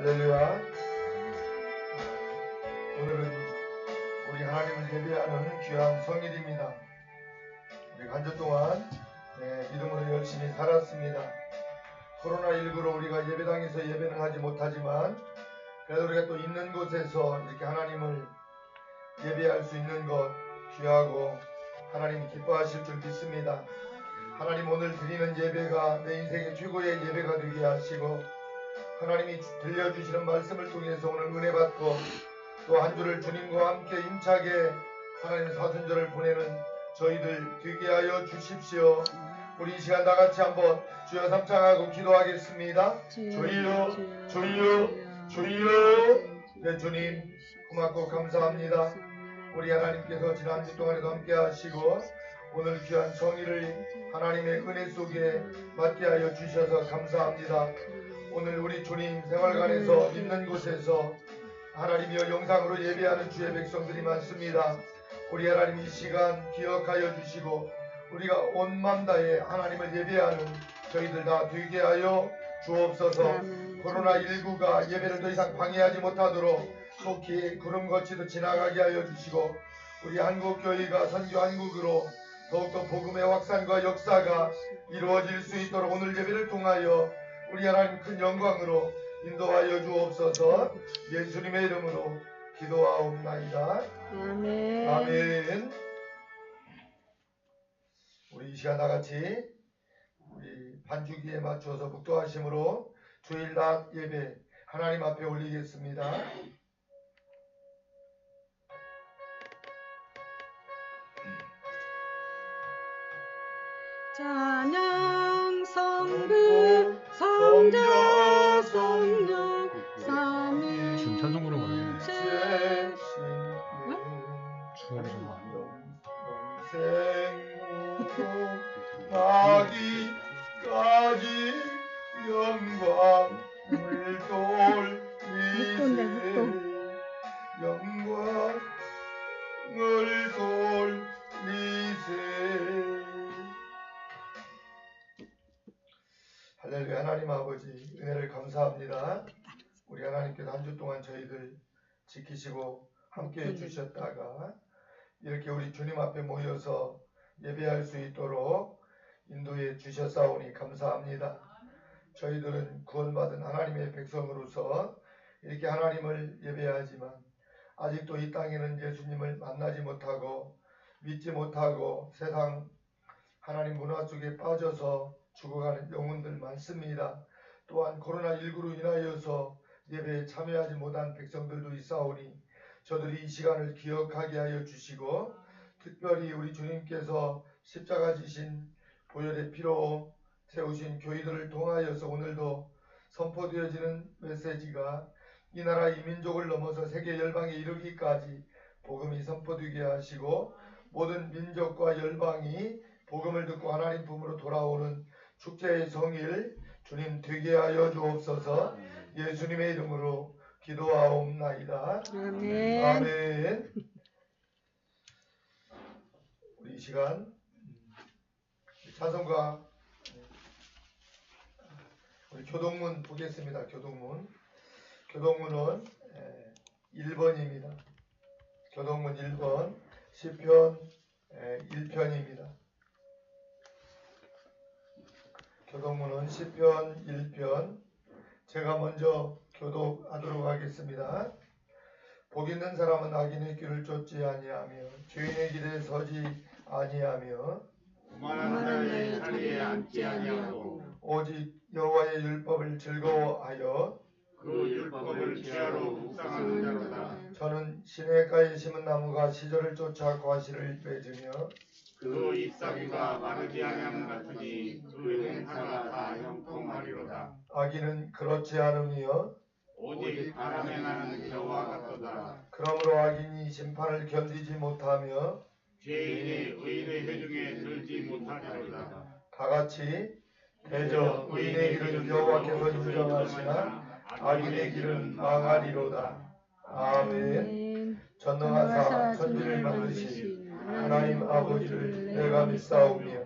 할렐루야. 오늘은 우리 하나님을 예배하는 귀한 성일입니다. 우리가 한 주 동안 믿음으로 열심히 살았습니다. 코로나19로 우리가 예배당에서 예배는 하지 못하지만 그래도 우리가 또 있는 곳에서 이렇게 하나님을 예배할 수 있는 것 귀하고 하나님이 기뻐하실 줄 믿습니다. 하나님 오늘 드리는 예배가 내 인생의 최고의 예배가 되게 하시고 하나님이 들려주시는 말씀을 통해서 오늘 은혜 받고 또 한 주를 주님과 함께 힘차게 하나님의 사순절을 보내는 저희들 되게 하여 주십시오. 우리 이 시간 다같이 한번 주여 삼창하고 기도하겠습니다. 주여 주여 주여. 네, 주님 고맙고 감사합니다. 우리 하나님께서 지난 한 주 동안에도 함께 하시고 오늘 귀한 성의를 하나님의 은혜 속에 맡게 하여 주셔서 감사합니다. 오늘 우리 주님 생활관에서 있는 곳에서 하나님이여 영상으로 예배하는 주의 백성들이 많습니다. 우리 하나님 이 시간 기억하여 주시고 우리가 온 맘 다해 하나님을 예배하는 저희들 다 되게 하여 주옵소서. 코로나19가 예배를 더 이상 방해하지 못하도록 속히 구름 거치듯 지나가게 하여 주시고 우리 한국교회가 선교 한국으로 더욱더 복음의 확산과 역사가 이루어질 수 있도록 오늘 예배를 통하여 우리 하나님 큰 영광으로 인도하여 주옵소서. 예수님의 이름으로 기도하옵나이다. 아멘. 아멘. 우리 이 시간 다같이 우리 반주기에 맞춰서 묵도하심으로 주일 낮 예배 하나님 앞에 올리겠습니다. 찬양 성부 성자 성령 삼위 지금 찬송으로 가네. 나기까지 영광을 돌리세 영광을 돌리세. 할렐루야. 하나님 아버지 은혜를 감사합니다. 우리 하나님께서 한 주 동안 저희들 지키시고 함께해 주셨다가 이렇게 우리 주님 앞에 모여서 예배할 수 있도록 인도해 주셨사오니 감사합니다. 저희들은 구원받은 하나님의 백성으로서 이렇게 하나님을 예배하지만 아직도 이 땅에는 예수님을 만나지 못하고 믿지 못하고 세상 하나님 문화 속에 빠져서 죽어가는 영혼들 많습니다. 또한 코로나19로 인하여서 예배에 참여하지 못한 백성들도 있사오니 저들이 이 시간을 기억하게 하여 주시고 특별히 우리 주님께서 십자가 지신 보혈의 피로 세우신 교회들을 통하여서 오늘도 선포되어지는 메시지가 이 나라 이 민족을 넘어서 세계 열방에 이르기까지 복음이 선포되게 하시고 모든 민족과 열방이 복음을 듣고 하나님 품으로 돌아오는 축제의 성일 주님 되게 하여 주옵소서. 예수님의 이름으로 기도하옵나이다. 아멘. 아멘. 우리 이 시간 찬송가 우리 교동문 보겠습니다. 교동문은 1번입니다. 교동문 1번 시편 1편입니다. 교동문은 시편 1편 제가 먼저 교독하도록 하겠습니다. 복 있는 사람은 악인의 길을 쫓지 아니하며 죄인의 길에 서지 아니하며 오만한 자의 자리에 앉지 아니하고 오직 여호와의 율법을 즐거워하여 그 율법을 지하로 묵상하는 자로다. 저는 시냇가에 심은 나무가 시절을 쫓아 과실을 맺으며 그 잎사귀가 마르지 아니함 같으니 그 행사가 다 형통하리로다. 악인은 그렇지 않으며 오직 바람에 나는 겨와 같도다. 그러므로 악인이 심판을 견디지 못하며 죄인의 의인의 회중에 들지 못하리로다. 다같이 대저 의인의 길은 여호와께서 인정하시나 악인의 길은 망하리로다. 아멘. 전능한 사 천지를 만드신 하나님 아버지를 내가 믿사오며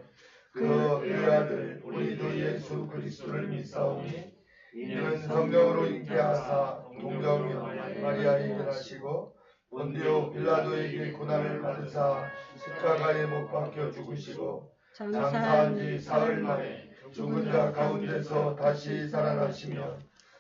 그 아들 우리 주 예수 그리스도를 믿사오니 이는 성령으로 잉태하사 동정녀 마리아에게 나시고 본디오 빌라도에게 고난을 받으사 십자가에 못 박혀 죽으시고 장사한 지 사흘 만에 죽은 자 가운데서 다시 살아나시며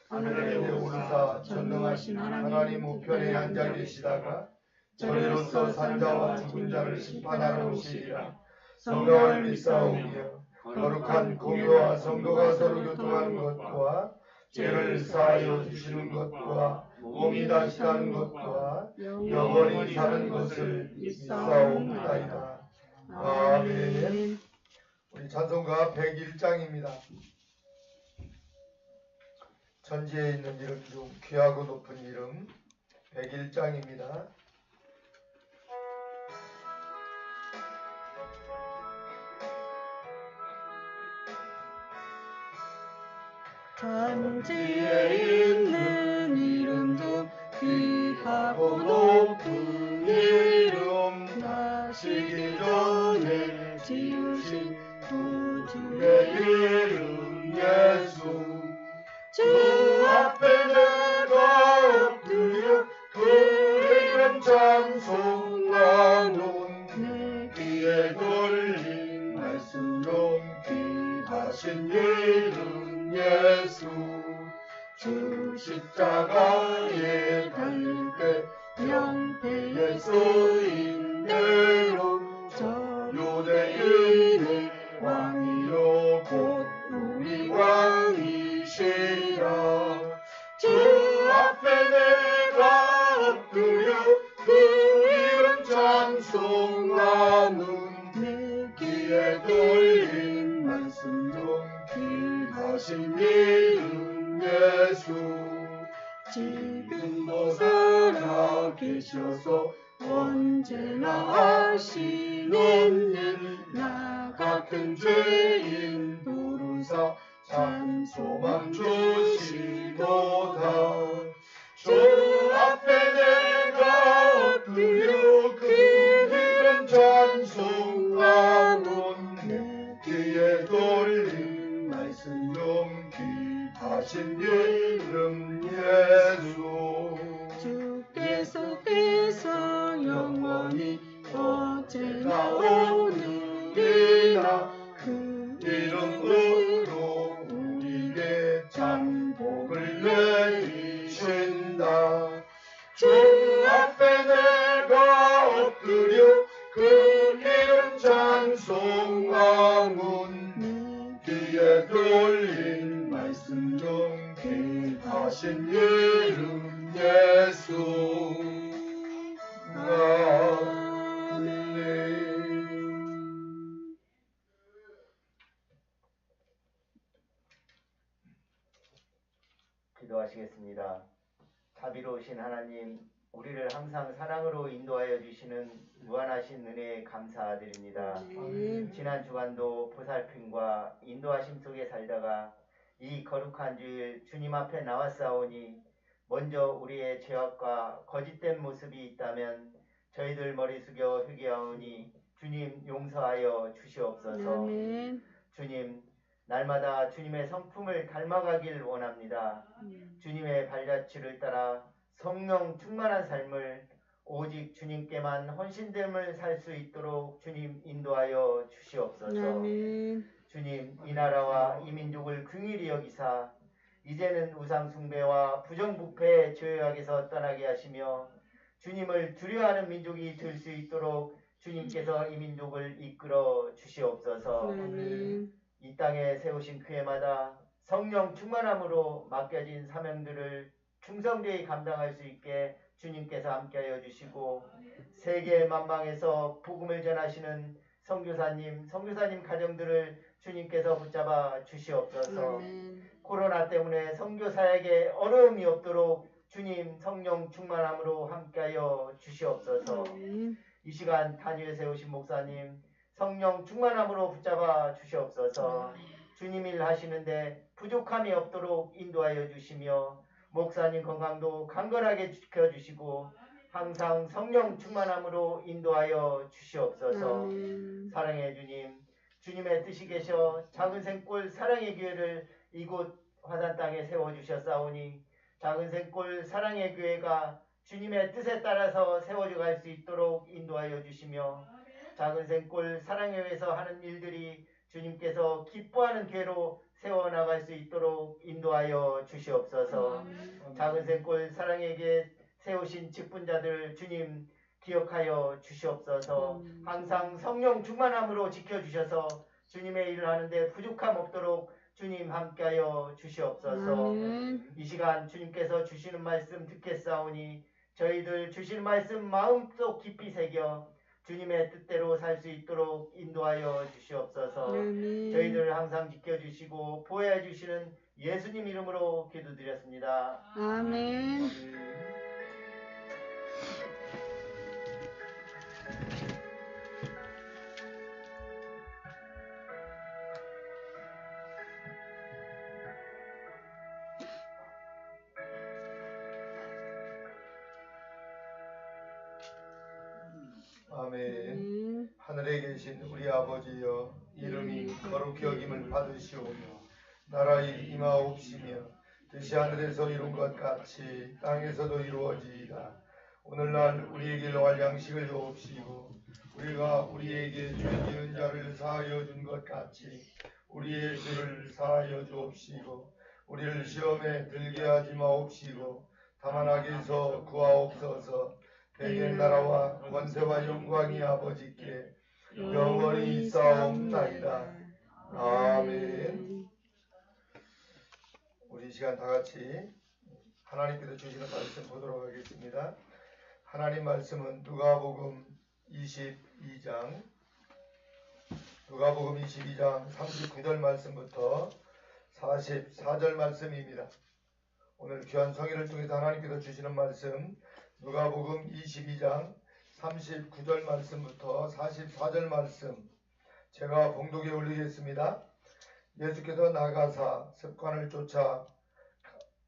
하늘에 오르사 전능하신 하나님 우편에 앉아 계시다가 저리로서 산자와 죽은 자를 심판하러 오시리라. 성령을 믿사오며 거룩한 공의와 성도가 서로 교통하는 것과 죄를 사하여 주시는 것과 몸이 다시 사는 것과 영원히 사는 것을 믿사옵나이다. 아멘. 우리 찬송가 101장입니다. 천지에 있는 이름 중 귀하고 높은 이름 101장입니다. 천지에 있는 이름 중 귀하고 높은 이름 나시기 전에 지으신 구주의 이름 예수 주 앞에 내가 엎드려 그 이름 찬송하는 내 귀에 걸린 말씀 중 귀하신 이름 예수 주 십자가에 달릴 때 명패에 쓰인 대로 저 유대인의 왕이요 곧 우리 왕이시라. 주 앞에 내가 엎드려 그 이름 찬송하는 내 귀에 걸린 말씀 중 귀하신 이름 예수 지금도 살아계셔서 언제나 하시는 일 나 같은 죄인 부르사 참 소망 주시도다. 주 앞에 내가 엎드려 그 이름 찬송하는 내 귀에 걸린 말씀 중 귀하신 이름 예수 주께서 영원히 어제나 오늘이나 그 이름으로 우리에게 참 복을 내리신다. 주 앞에 내가 엎드려 그 이름 찬송하는 귀에 들린 말씀 중 귀하신 이름 예수 아멘. 기도하시겠습니다. 자비로우신 하나님, 우리를 항상 사랑으로 인도하여 주시는 무한하신 은혜에 감사드립니다. 지난 주간도 보살핌과 인도하심 속에 살다가 이 거룩한 주일 주님 앞에 나왔사오니 먼저 우리의 죄악과 거짓된 모습이 있다면 저희들 머리 숙여 회개하오니 주님 용서하여 주시옵소서. 주님, 날마다 주님의 성품을 닮아가길 원합니다. 주님의 발자취를 따라 성령 충만한 삶을 오직 주님께만 헌신됨을 살 수 있도록 주님 인도하여 주시옵소서. 주님, 이 나라와 이 민족을 긍휼히 여기사 이제는 우상 숭배와 부정부패의 죄악에서 떠나게 하시며 주님을 두려워하는 민족이 될 수 있도록 주님께서 이 민족을 이끌어 주시옵소서. 이 땅에 세우신 교회마다 성령 충만함으로 맡겨진 사명들을 충성되이 감당할 수 있게 주님께서 함께하여 주시고 세계 만방에서 복음을 전하시는 선교사님 가정들을 주님께서 붙잡아 주시옵소서. 코로나 때문에 선교사에게 어려움이 없도록 주님 성령 충만함으로 함께하여 주시옵소서. 이 시간 단위에 세우신 목사님 성령 충만함으로 붙잡아 주시옵소서. 주님 일 하시는데 부족함이 없도록 인도하여 주시며 목사님 건강도 강건하게 지켜주시고 항상 성령 충만함으로 인도하여 주시옵소서. 사랑의 주님, 주님의 뜻이 계셔 작은 생골 사랑의 교회를 이곳 화산 땅에 세워주셨사오니 작은 샘골 사랑의 교회가 주님의 뜻에 따라서 세워져 갈 수 있도록 인도하여 주시며 작은 샘골 사랑의 교회에서 하는 일들이 주님께서 기뻐하는 교회로 세워나갈 수 있도록 인도하여 주시옵소서. 작은 샘골 사랑의 교회 세우신 직분자들 주님 기억하여 주시옵소서. 항상 성령 충만함으로 지켜주셔서 주님의 일을 하는데 부족함 없도록 주님 함께하여 주시옵소서. 이 시간 주님께서 주시는 말씀 듣겠사오니 저희들 주시는 말씀 마음속 깊이 새겨 주님의 뜻대로 살 수 있도록 인도하여 주시옵소서. 저희들 항상 지켜주시고 보호해 주시는 예수님 이름으로 기도드렸습니다. 아멘. 아멘. 하늘에 계신 우리 아버지여, 이름이 거룩히 여김을 받으시오며 나라의 임하옵시며 뜻이 하늘에서 이룬 것 같이 땅에서도 이루어지이다. 오늘날 우리에게 일용할 양식을 주옵시고 우리가 우리에게 죄 지은 자를 사하여 준 것 같이 우리의 죄를 사하여 주옵시고 우리를 시험에 들게 하지 마옵시고 다만 악에서 구하옵소서. 대개 나라와 권세와 영광이 아버지께 영원히 있사옵나이다. 아멘. 우리 이 시간 다 같이 하나님께서 주시는 말씀 보도록 하겠습니다. 하나님 말씀은 누가복음 22장 39절 말씀부터 44절 말씀입니다. 오늘 귀한 성의를 통해서 하나님께서 주시는 말씀 누가복음 22장 39절 말씀부터 44절 말씀 제가 봉독에 올리겠습니다. 예수께서 나가사 습관을 쫓아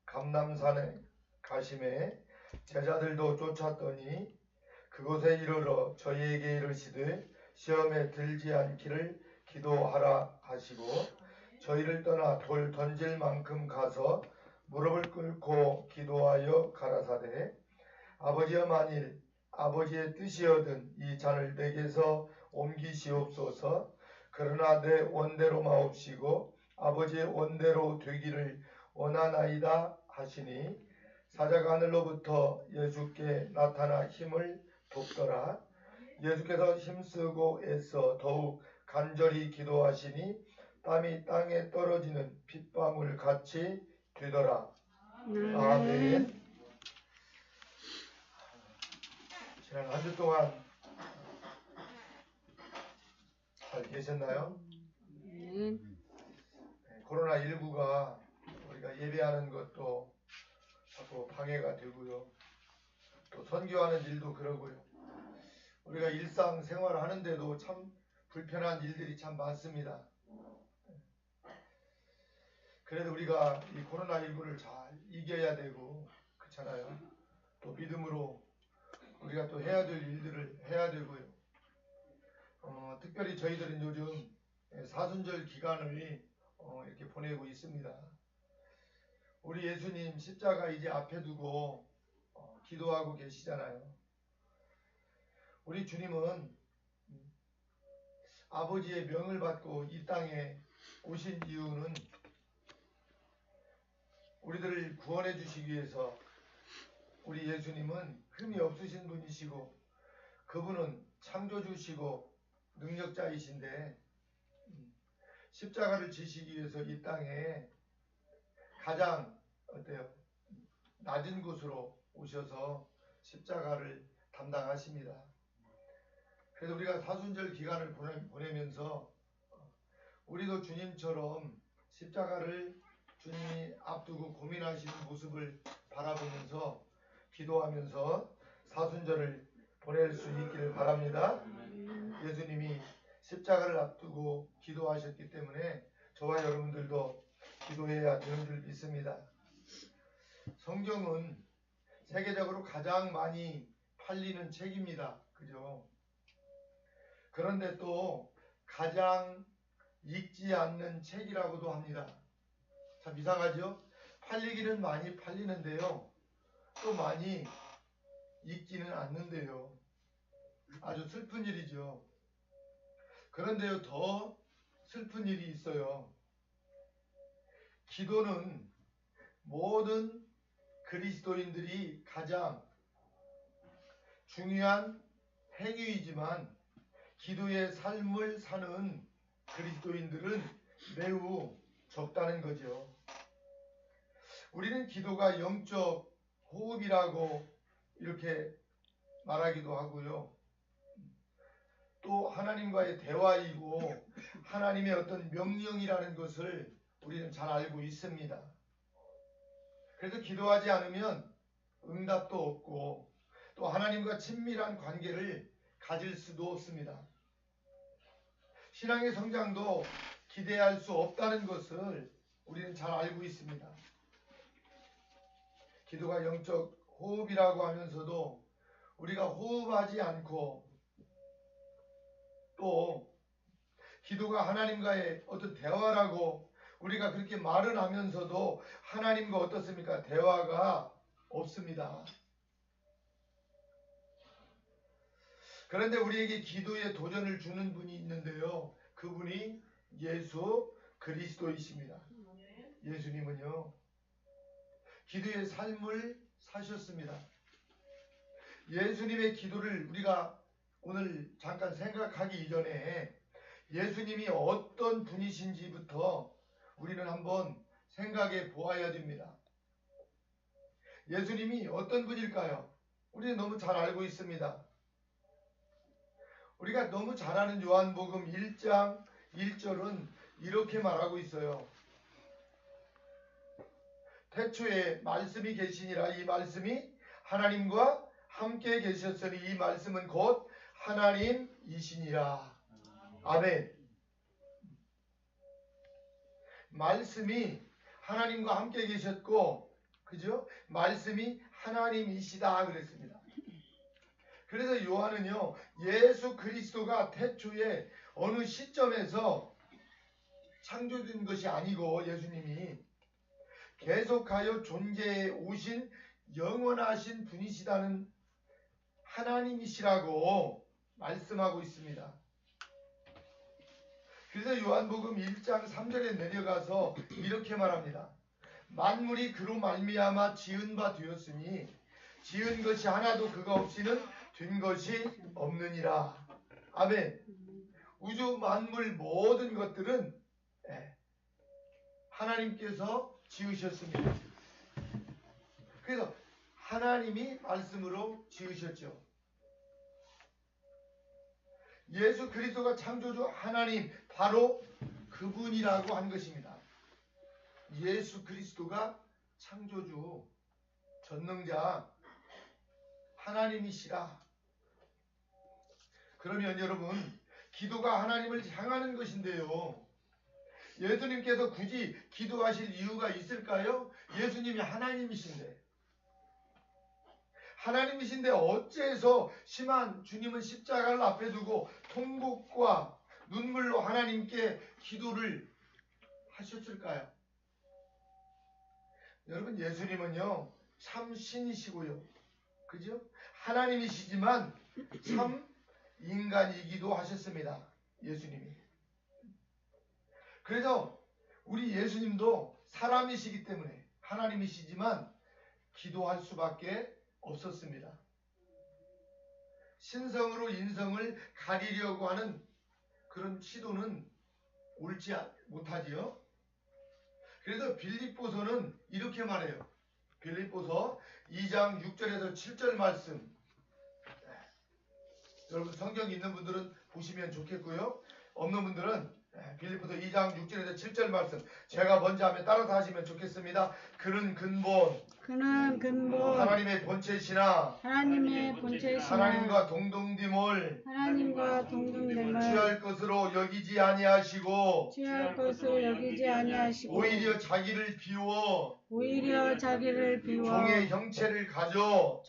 감람산에 가심에 제자들도 쫓았더니 그곳에 이르러 저희에게 이르시되 시험에 들지 않기를 기도하라 하시고 저희를 떠나 돌 던질 만큼 가서 무릎을 꿇고 기도하여 가라사대 아버지여 만일 아버지의 뜻이여든 이 잔을 내게서 옮기시옵소서. 그러나 내 원대로 마옵시고 아버지의 원대로 되기를 원하나이다 하시니 사자가 하늘로부터 예수께 나타나 힘을 돕더라. 예수께서 힘쓰고 애써 더욱 간절히 기도하시니 땀이 땅에 떨어지는 핏방울 같이 되더라. 아멘. 지난 한 주 동안 잘 계셨나요? 코로나19가 우리가 예배하는 것도 자꾸 방해가 되고요. 또 선교하는 일도 그러고요. 우리가 일상생활 하는데도 참 불편한 일들이 참 많습니다. 그래도 우리가 이 코로나19를 잘 이겨야 되고 그렇잖아요. 또 믿음으로 우리가 또 해야 될 일들을 해야 되고요. 특별히 저희들은 요즘 사순절 기간을 이렇게 보내고 있습니다. 우리 예수님 십자가 이제 앞에 두고 기도하고 계시잖아요. 우리 주님은 아버지의 명을 받고 이 땅에 오신 이유는 우리들을 구원해 주시기 위해서. 우리 예수님은 흠이 없으신 분이시고 그분은 창조주시고 능력자이신데 십자가를 지시기 위해서 이 땅에 가장 낮은 곳으로 오셔서 십자가를 담당하십니다. 그래서 우리가 사순절 기간을 보내면서 우리도 주님처럼 십자가를 주님이 앞두고 고민하시는 모습을 바라보면서 기도하면서 사순절을 보낼 수 있기를 바랍니다. 예수님이 십자가를 앞두고 기도하셨기 때문에 저와 여러분들도 기도해야 되는 줄 믿습니다. 성경은 세계적으로 가장 많이 팔리는 책입니다. 그죠? 그런데 또 가장 읽지 않는 책이라고도 합니다. 참 이상하죠? 팔리기는 많이 팔리는데요. 또 많이 읽지는 않는데요. 아주 슬픈 일이죠. 그런데요, 더 슬픈 일이 있어요. 기도는 모든 그리스도인들이 가장 중요한 행위이지만 기도의 삶을 사는 그리스도인들은 매우 적다는 거죠. 우리는 기도가 영적 호흡이라고 이렇게 말하기도 하고요. 또 하나님과의 대화이고 하나님의 어떤 명령이라는 것을 우리는 잘 알고 있습니다. 그래서 기도하지 않으면 응답도 없고 또 하나님과 친밀한 관계를 가질 수도 없습니다. 신앙의 성장도 기대할 수 없다는 것을 우리는 잘 알고 있습니다. 기도가 영적 호흡이라고 하면서도 우리가 호흡하지 않고 또 기도가 하나님과의 어떤 대화라고 우리가 그렇게 말은 하면서도 하나님과 어떻습니까? 대화가 없습니다. 그런데 우리에게 기도의 도전을 주는 분이 있는데요. 그분이 예수 그리스도이십니다. 예수님은요, 기도의 삶을 사셨습니다. 예수님의 기도를 우리가 오늘 잠깐 생각하기 이전에 예수님이 어떤 분이신지부터 우리는 한번 생각해 보아야 됩니다. 예수님이 어떤 분일까요? 우리는 너무 잘 알고 있습니다. 우리가 너무 잘 아는 요한복음 1장 1절은 이렇게 말하고 있어요. 태초에 말씀이 계시니라. 이 말씀이 하나님과 함께 계셨으니 이 말씀은 곧 하나님이시니라. 아멘. 말씀이 하나님과 함께 계셨고, 그죠? 말씀이 하나님이시다 그랬습니다. 그래서 요한은요, 예수 그리스도가 태초에 어느 시점에서 창조된 것이 아니고 예수님이 계속하여 존재해 오신 영원하신 분이시다는 하나님이시라고 말씀하고 있습니다. 그래서 요한복음 1장 3절에 내려가서 이렇게 말합니다. 만물이 그로 말미암아 지은 바 되었으니 지은 것이 하나도 그가 없이는 된 것이 없느니라. 아멘. 우주 만물 모든 것들은 하나님께서 지으셨습니다. 그래서 하나님이 말씀으로 지으셨죠. 예수 그리스도가 창조주 하나님, 바로 그분이라고 한 것입니다. 예수 그리스도가 창조주, 전능자, 하나님이시라. 그러면 여러분, 기도가 하나님을 향하는 것인데요. 예수님께서 굳이 기도하실 이유가 있을까요? 예수님이 하나님이신데. 하나님이신데 어째서 심한 주님은 십자가를 앞에 두고 통곡과 눈물로 하나님께 기도를 하셨을까요? 여러분, 예수님은요, 참 신이시고요. 그죠? 하나님이시지만 참 인간이기도 하셨습니다. 예수님이. 그래서 우리 예수님도 사람이시기 때문에 하나님이시지만 기도할 수밖에 없었습니다. 신성으로 인성을 가리려고 하는 그런 시도는 옳지 못하지요. 그래서 빌립보서는 이렇게 말해요. 빌립보서 2장 6절에서 7절 말씀. 여러분 성경 있는 분들은 보시면 좋겠고요. 없는 분들은 빌립보서 2장 6절에서 7절 말씀 제가 먼저 하면 따라서 하시면 좋겠습니다. 그는 근본 하나님의 본체시나 하나님과 동등됨을 취할 것으로 여기지 아니하시고 오히려 자기를 비워 종의 형체를 가져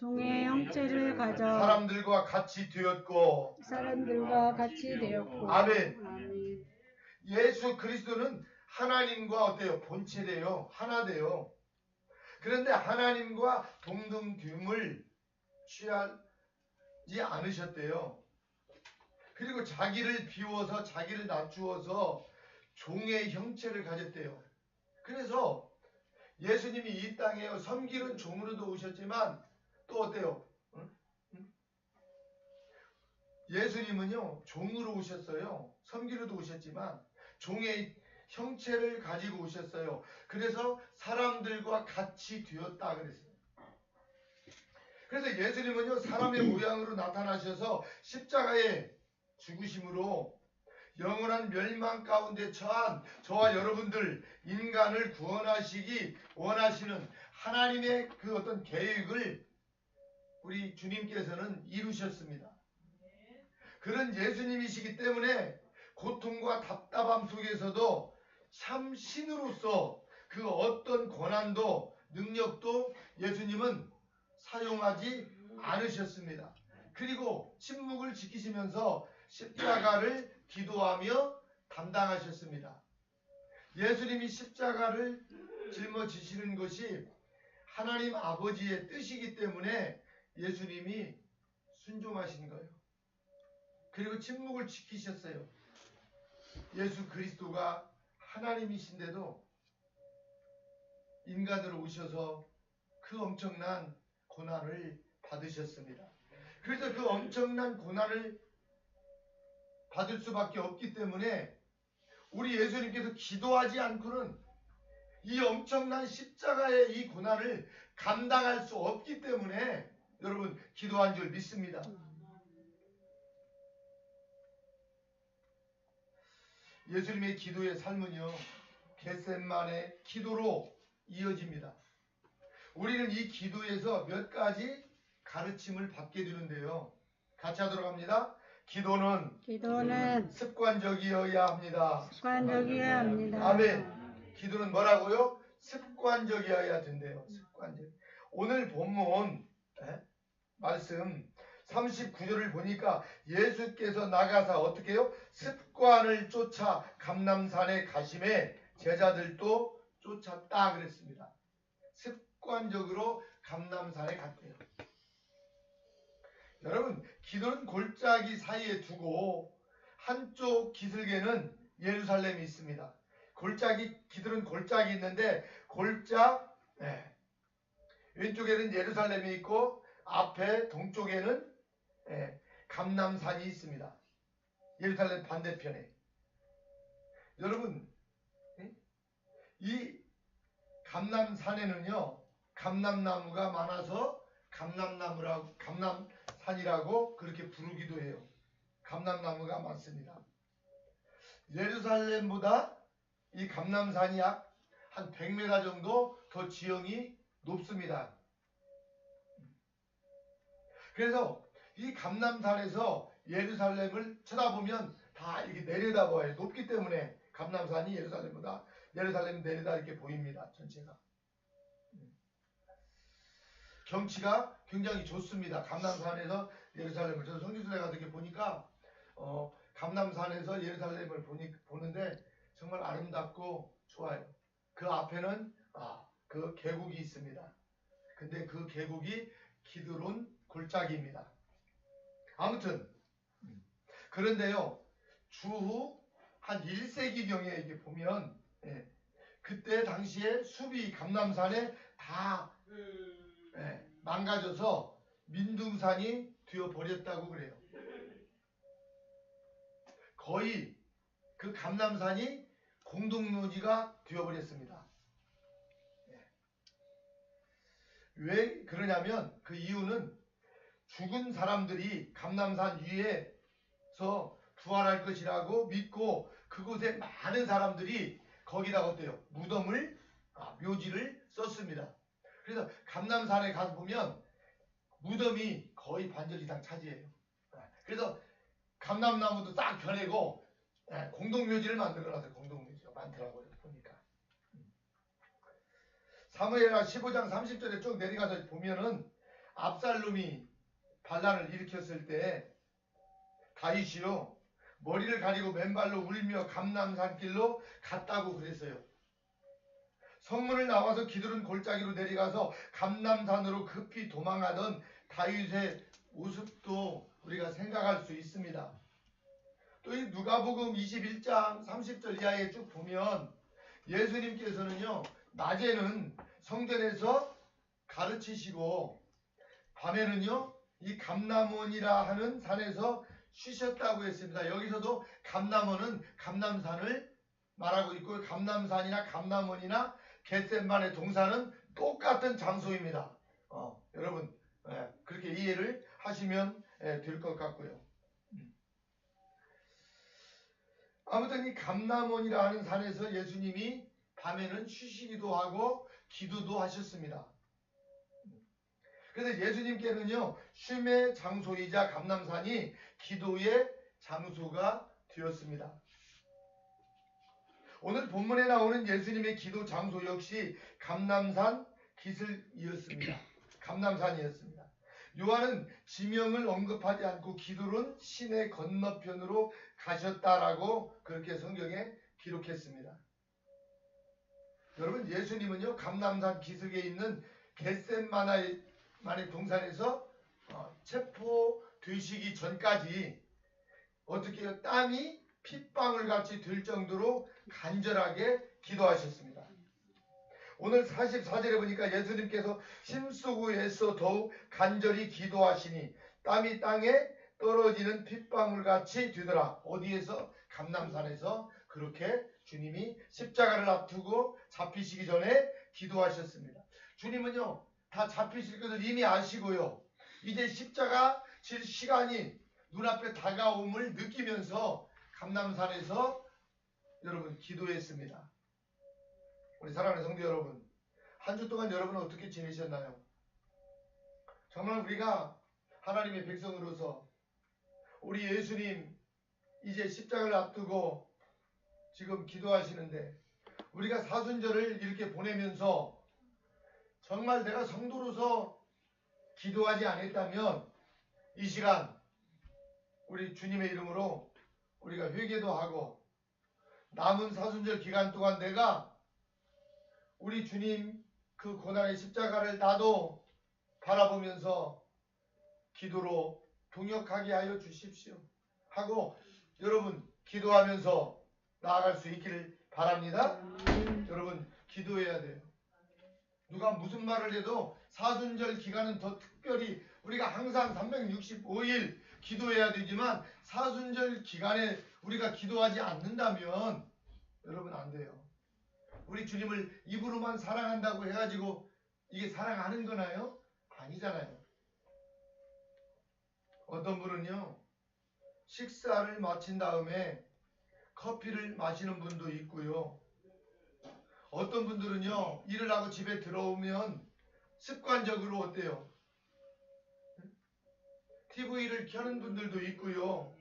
사람들과 같이 되었고 아멘. 예수 그리스도는 하나님과 어때요? 본체돼요. 하나 돼요. 그런데 하나님과 동등됨을 취하지 않으셨대요. 그리고 자기를 비워서 자기를 낮추어서 종의 형체를 가졌대요. 그래서 예수님이 이 땅에 섬기는 종으로도 오셨지만 또 어때요? 응? 응? 예수님은요 종으로 오셨어요. 섬기로도 오셨지만 종의 형체를 가지고 오셨어요. 그래서 사람들과 같이 되었다 그랬어요. 그래서 예수님은요 사람의 모양으로 나타나셔서 십자가에 죽으심으로 영원한 멸망 가운데 처한 저와 여러분들 인간을 구원하시기 원하시는 하나님의 그 어떤 계획을 우리 주님께서는 이루셨습니다. 그런 예수님이시기 때문에 고통과 답답함 속에서도 참 신으로서 그 어떤 권한도 능력도 예수님은 사용하지 않으셨습니다. 그리고 침묵을 지키시면서 십자가를 기도하며 담당하셨습니다. 예수님이 십자가를 짊어지시는 것이 하나님 아버지의 뜻이기 때문에 예수님이 순종하신 거예요. 그리고 침묵을 지키셨어요. 예수 그리스도가 하나님이신데도 인간으로 오셔서 그 엄청난 고난을 받으셨습니다. 그래서 그 엄청난 고난을 받을 수밖에 없기 때문에 우리 예수님께서 기도하지 않고는 이 엄청난 십자가의 이 고난을 감당할 수 없기 때문에 여러분 기도한 줄 믿습니다. 예수님의 기도의 삶은요 겟세마네 기도로 이어집니다. 우리는 이 기도에서 몇 가지 가르침을 받게 되는데요. 같이 하도록 합니다. 기도는 습관적이어야 합니다. 습관적이어야 합니다. 아멘. 기도는 뭐라고요? 습관적이어야 된대요. 습관적. 오늘 본문 말씀 39절을 보니까 예수께서 나가사 어떻게 해요? 습관을 쫓아 감람산에 가심에 제자들도 쫓았다 그랬습니다. 습관적으로 감람산에 갔대요. 여러분 기도는 골짜기 사이에 두고 한쪽 기슭에는 예루살렘이 있습니다. 기도는 골짜기 있는데 골짝 왼쪽에는 예루살렘이 있고 앞에 동쪽에는 감람산이 있습니다. 예루살렘 반대편에. 여러분 이 감람산에는요 감람나무가 많아서 감람산이라고 그렇게 부르기도 해요. 감람나무가 많습니다. 예루살렘보다 이 감람산이 약 한 100m 정도 더 지형이 높습니다. 그래서 이 감람산에서 예루살렘을 쳐다보면 다 이렇게 내려다봐요. 높기 때문에 감람산이 예루살렘 내려다 이렇게 보입니다. 전체가. 경치가 굉장히 좋습니다. 감람산에서 예루살렘을. 저도 성지순례 가서 이렇게 보니까 감람산에서 예루살렘을 보는데 정말 아름답고 좋아요. 그 앞에는 그 계곡이 있습니다. 근데 그 계곡이 기드론 골짜기입니다. 아무튼 그런데요 주후 한 1세기경에 이렇게 보면 그때 당시에 숲이 감람산에 다 망가져서 민둥산이 되어버렸다고 그래요. 거의 그 감람산이 공동묘지가 되어버렸습니다. 왜 그러냐면 그 이유는 죽은 사람들이 감람산 위에서 부활할 것이라고 믿고 그곳에 많은 사람들이 거기다가 어때요? 묘지를 썼습니다. 그래서 감람산에 가서 보면 무덤이 거의 반절 이상 차지해요. 그래서 감람나무도 싹 겨내고 공동묘지를 만들어놨어요. 공동묘지가 많더라고요. 보니까. 사무엘하 15장 30절에 쭉 내려가서 보면은 압살롬이 반란을 일으켰을 때 다윗이요 머리를 가리고 맨발로 울며 감람산길로 갔다고 그랬어요. 성문을 나와서 기드론 골짜기로 내려가서 감람산으로 급히 도망하던 다윗의 모습도 우리가 생각할 수 있습니다. 또 이 누가복음 21장 30절 이하에 쭉 보면 예수님께서는요, 낮에는 성전에서 가르치시고 밤에는요 이 감람원이라 하는 산에서 쉬셨다고 했습니다. 여기서도 감람원은 감람산을 말하고 있고, 감람산이나 감람원이나 겟셋만의 동사는 똑같은 장소입니다. 여러분 그렇게 이해를 하시면 될 것 같고요. 아무튼 이 감람원이라 하는 산에서 예수님이 밤에는 쉬시기도 하고 기도도 하셨습니다. 그래서 예수님께는요, 쉼의 장소이자 감람산이 기도의 장소가 되었습니다. 오늘 본문에 나오는 예수님의 기도 장소 역시 감람산 기슭이었습니다. 감람산이었습니다. 요한은 지명을 언급하지 않고 기드론 시내 건너편으로 가셨다라고 그렇게 성경에 기록했습니다. 여러분, 예수님은요 감람산 기슭에 있는 겟셋마나의 동산에서 체포되시기 전까지 어떻게 해요? 땀이 핏방울 같이 들 정도로 간절하게 기도하셨습니다. 오늘 44절에 보니까 예수님께서 힘쓰고 애써 더욱 간절히 기도하시니 땀이 땅에 떨어지는 핏방울 같이 되더라. 어디에서? 감람산에서 그렇게 주님이 십자가를 앞두고 잡히시기 전에 기도하셨습니다. 주님은요 다 잡히실 것을 이미 아시고요, 이제 십자가 질 시간이 눈앞에 다가옴을 느끼면서 감람산에서 여러분 기도했습니다. 우리 사랑하는 성도 여러분, 한 주 동안 여러분은 어떻게 지내셨나요? 정말 우리가 하나님의 백성으로서 우리 예수님 이제 십자가를 앞두고 지금 기도하시는데, 우리가 사순절을 이렇게 보내면서 정말 내가 성도로서 기도하지 않았다면 이 시간 우리 주님의 이름으로 우리가 회개도 하고 남은 사순절 기간 동안 내가 우리 주님 그 고난의 십자가를 나도 바라보면서 기도로 동역하게 하여 주십시오 하고 여러분 기도하면서 나아갈 수 있기를 바랍니다. 여러분 기도해야 돼요. 누가 무슨 말을 해도 사순절 기간은 더 특별히 우리가 항상 365일 기도해야 되지만 사순절 기간에 우리가 기도하지 않는다면 여러분 안 돼요. 우리 주님을 입으로만 사랑한다고 해가지고 이게 사랑하는 거나요? 아니잖아요. 어떤 분은요 식사를 마친 다음에 커피를 마시는 분도 있고요, 어떤 분들은요 일을 하고 집에 들어오면 습관적으로 어때요? TV를 켜는 분들도 있고요,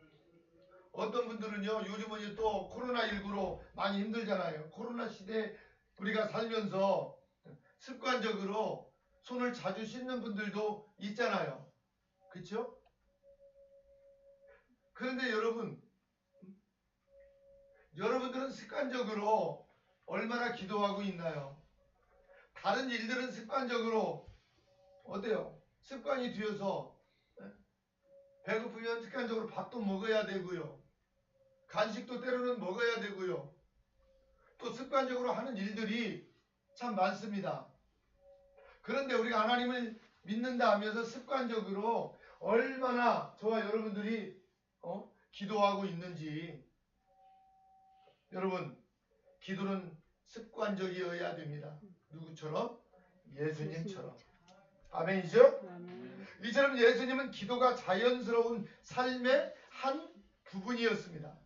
어떤 분들은요 요즘은 또 코로나19로 많이 힘들잖아요. 코로나 시대에 우리가 살면서 습관적으로 손을 자주 씻는 분들도 있잖아요. 그렇죠? 그런데 여러분들은 습관적으로 얼마나 기도하고 있나요? 다른 일들은 습관적으로 어때요? 습관이 되어서 배고프면 습관적으로 밥도 먹어야 되고요, 간식도 때로는 먹어야 되고요, 또 습관적으로 하는 일들이 참 많습니다. 그런데 우리가 하나님을 믿는다 하면서 습관적으로 얼마나 저와 여러분들이 기도하고 있는지, 여러분 기도는 습관적이어야 됩니다. 누구처럼? 예수님처럼. 아멘이죠? 이처럼 예수님은 기도가 자연스러운 삶의 한 부분이었습니다.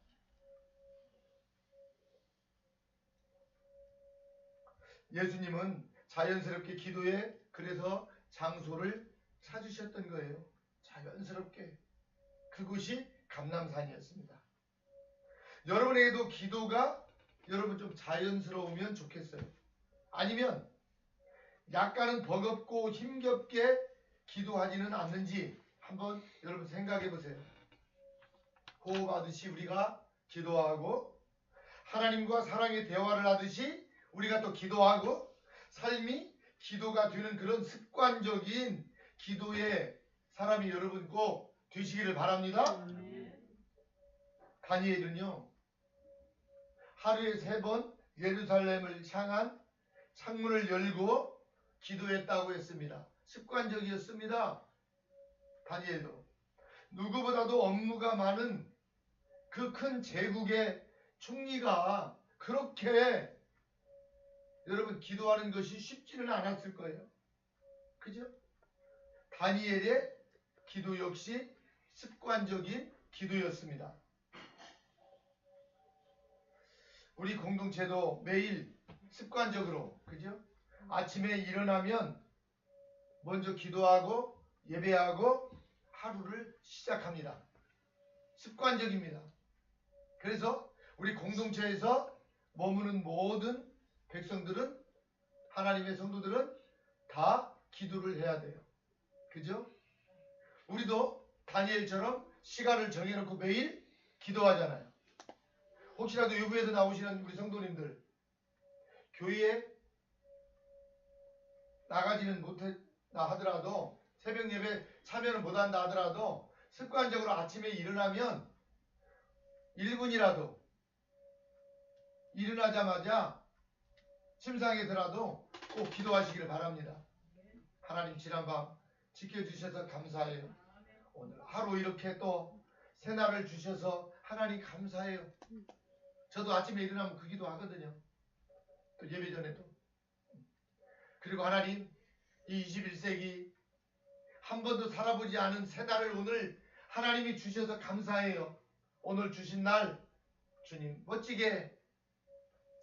예수님은 자연스럽게 기도에 그래서 장소를 찾으셨던 거예요. 자연스럽게. 그곳이 감람산이었습니다. 여러분에게도 기도가 여러분 좀 자연스러우면 좋겠어요. 아니면 약간은 버겁고 힘겹게 기도하지는 않는지 한번 여러분 생각해 보세요. 호흡하듯이 우리가 기도하고 하나님과 사랑의 대화를 하듯이 우리가 또 기도하고 삶이 기도가 되는 그런 습관적인 기도의 사람이 여러분 꼭 되시기를 바랍니다. 다니엘은요 하루에 3번 예루살렘을 향한 창문을 열고 기도했다고 했습니다. 습관적이었습니다. 다니엘도 누구보다도 업무가 많은 그 큰 제국의 총리가 그렇게 여러분 기도하는 것이 쉽지는 않았을 거예요. 그죠? 다니엘의 기도 역시 습관적인 기도였습니다. 우리 공동체도 매일 습관적으로 그죠? 아침에 일어나면 먼저 기도하고 예배하고 하루를 시작합니다. 습관적입니다. 그래서 우리 공동체에서 머무는 모든 백성들은 하나님의 성도들은 다 기도를 해야 돼요. 그죠? 우리도 다니엘처럼 시간을 정해놓고 매일 기도하잖아요. 혹시라도 유부에서 나오시는 우리 성도님들 교회에 나가지는 못했다 하더라도 새벽 예배 참여를 못한다 하더라도 습관적으로 아침에 일어나면 1분이라도 일어나자마자 침상에서라도 꼭 기도하시기를 바랍니다. 하나님 지난밤 지켜주셔서 감사해요. 오늘 하루 이렇게 또 새날을 주셔서 하나님 감사해요. 저도 아침에 일어나면 그 기도 하거든요. 또 예배 전에도. 그리고 하나님 이 21세기 한 번도 살아보지 않은 새날을 오늘 하나님이 주셔서 감사해요. 오늘 주신 날 주님 멋지게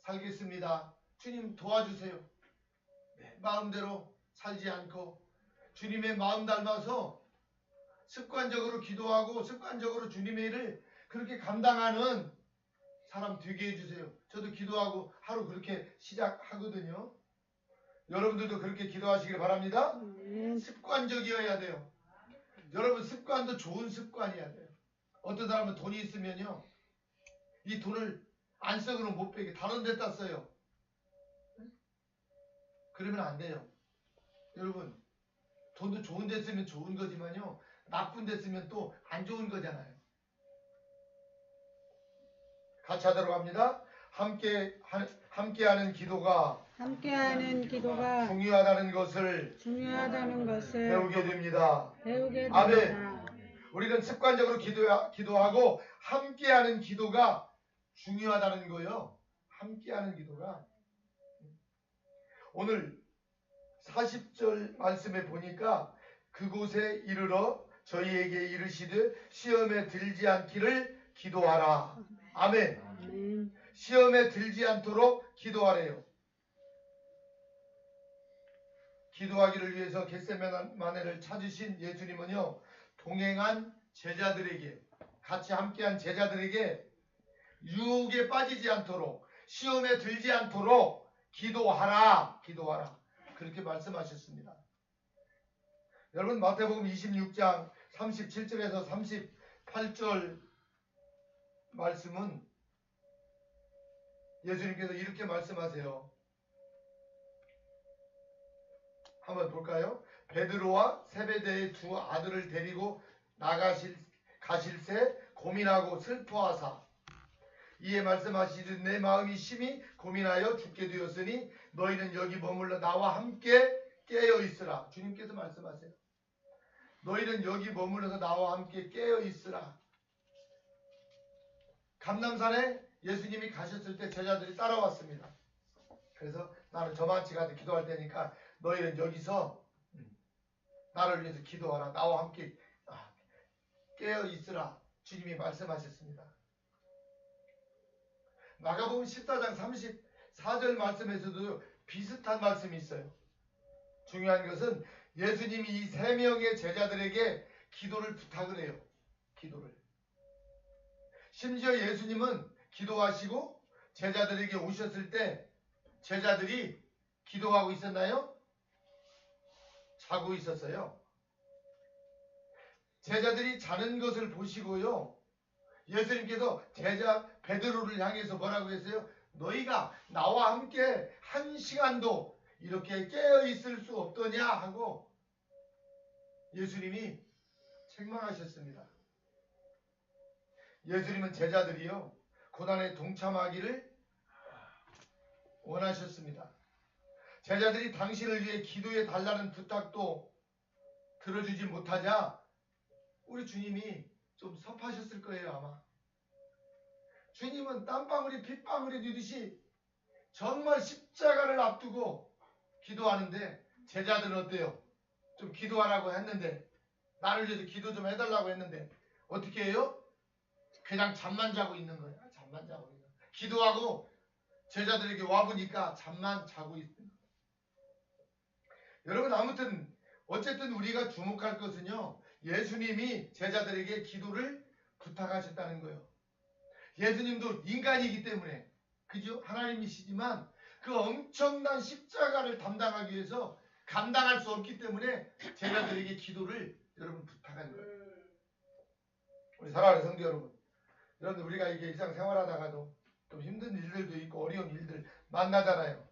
살겠습니다. 주님 도와주세요. 내 마음대로 살지 않고 주님의 마음 닮아서 습관적으로 기도하고 습관적으로 주님의 일을 그렇게 감당하는 사람 되게 해주세요. 저도 기도하고 하루 그렇게 시작하거든요. 여러분들도 그렇게 기도하시길 바랍니다. 습관적이어야 돼요. 여러분 습관도 좋은 습관이어야 돼요. 어떤 사람은 돈이 있으면요 이 돈을 안썩으로 못 빼게 다른 데다 써요. 그러면 안 돼요. 여러분 돈도 좋은 데 쓰면 좋은 거지만요 나쁜 데 쓰면 또 안 좋은 거잖아요. 같이 하도록 합니다. 함께하는 기도가 중요하다는 것을 배우게 됩니다. 아멘. 우리는 습관적으로 기도하고 함께하는 기도가 중요하다는 거예요. 함께하는 기도가 오늘 40절 말씀에 보니까 그곳에 이르러 저희에게 이르시되 시험에 들지 않기를 기도하라. 아멘. 시험에 들지 않도록 기도하래요. 기도하기를 위해서 겟세마네를 찾으신 예수님은요 동행한 제자들에게 같이 함께한 제자들에게 유혹에 빠지지 않도록 시험에 들지 않도록 기도하라 그렇게 말씀하셨습니다. 여러분 마태복음 26장 37절에서 38절 말씀은 예수님께서 이렇게 말씀하세요. 한번 볼까요? 베드로와 세베대의 2 아들을 데리고 가실새 고민하고 슬퍼하사 이에 말씀하시듯 내 마음이 심히 고민하여 죽게 되었으니 너희는 여기 머물러 나와 함께 깨어 있으라. 주님께서 말씀하세요. 너희는 여기 머물러서 나와 함께 깨어 있으라. 감람산에 예수님이 가셨을 때 제자들이 따라왔습니다. 그래서 나는 저만치 가서 기도할 테니까 너희는 여기서 나를 위해서 기도하라. 나와 함께 깨어 있으라. 주님이 말씀하셨습니다. 마가복음 14장 34절 말씀에서도 비슷한 말씀이 있어요. 중요한 것은 예수님이 이 3명의 제자들에게 기도를 부탁을 해요. 기도를. 심지어 예수님은 기도하시고 제자들에게 오셨을 때 제자들이 기도하고 있었나요? 자고 있었어요. 제자들이 자는 것을 보시고요. 예수님께서 제자 베드로를 향해서 뭐라고 했어요? 너희가 나와 함께 한 시간도 이렇게 깨어 있을 수 없더냐 하고 예수님이 책망하셨습니다. 예수님은 제자들이요 고난에 동참하기를 원하셨습니다. 제자들이 당신을 위해 기도해 달라는 부탁도 들어주지 못하자 우리 주님이 좀 섭하셨을 거예요 아마. 주님은 땀방울이 핏방울이 되듯이 정말 십자가를 앞두고 기도하는데 제자들은 어때요? 좀 기도하라고 했는데 나를 위해서 기도 좀 해달라고 했는데 어떻게 해요? 그냥 잠만 자고 있는 거야. 잠만 자고 있는 거야. 기도하고 제자들에게 와보니까 잠만 자고 있는 거야. 여러분 아무튼 어쨌든 우리가 주목할 것은요. 예수님이 제자들에게 기도를 부탁하셨다는 거예요. 예수님도 인간이기 때문에 그죠? 하나님이시지만 그 엄청난 십자가를 담당하기 위해서 감당할 수 없기 때문에 제자들에게 기도를 여러분 부탁한 거예요. 우리 사랑하는 성도 여러분, 여러분 우리가 이게 일상생활하다가도 좀 힘든 일들도 있고 어려운 일들 만나잖아요.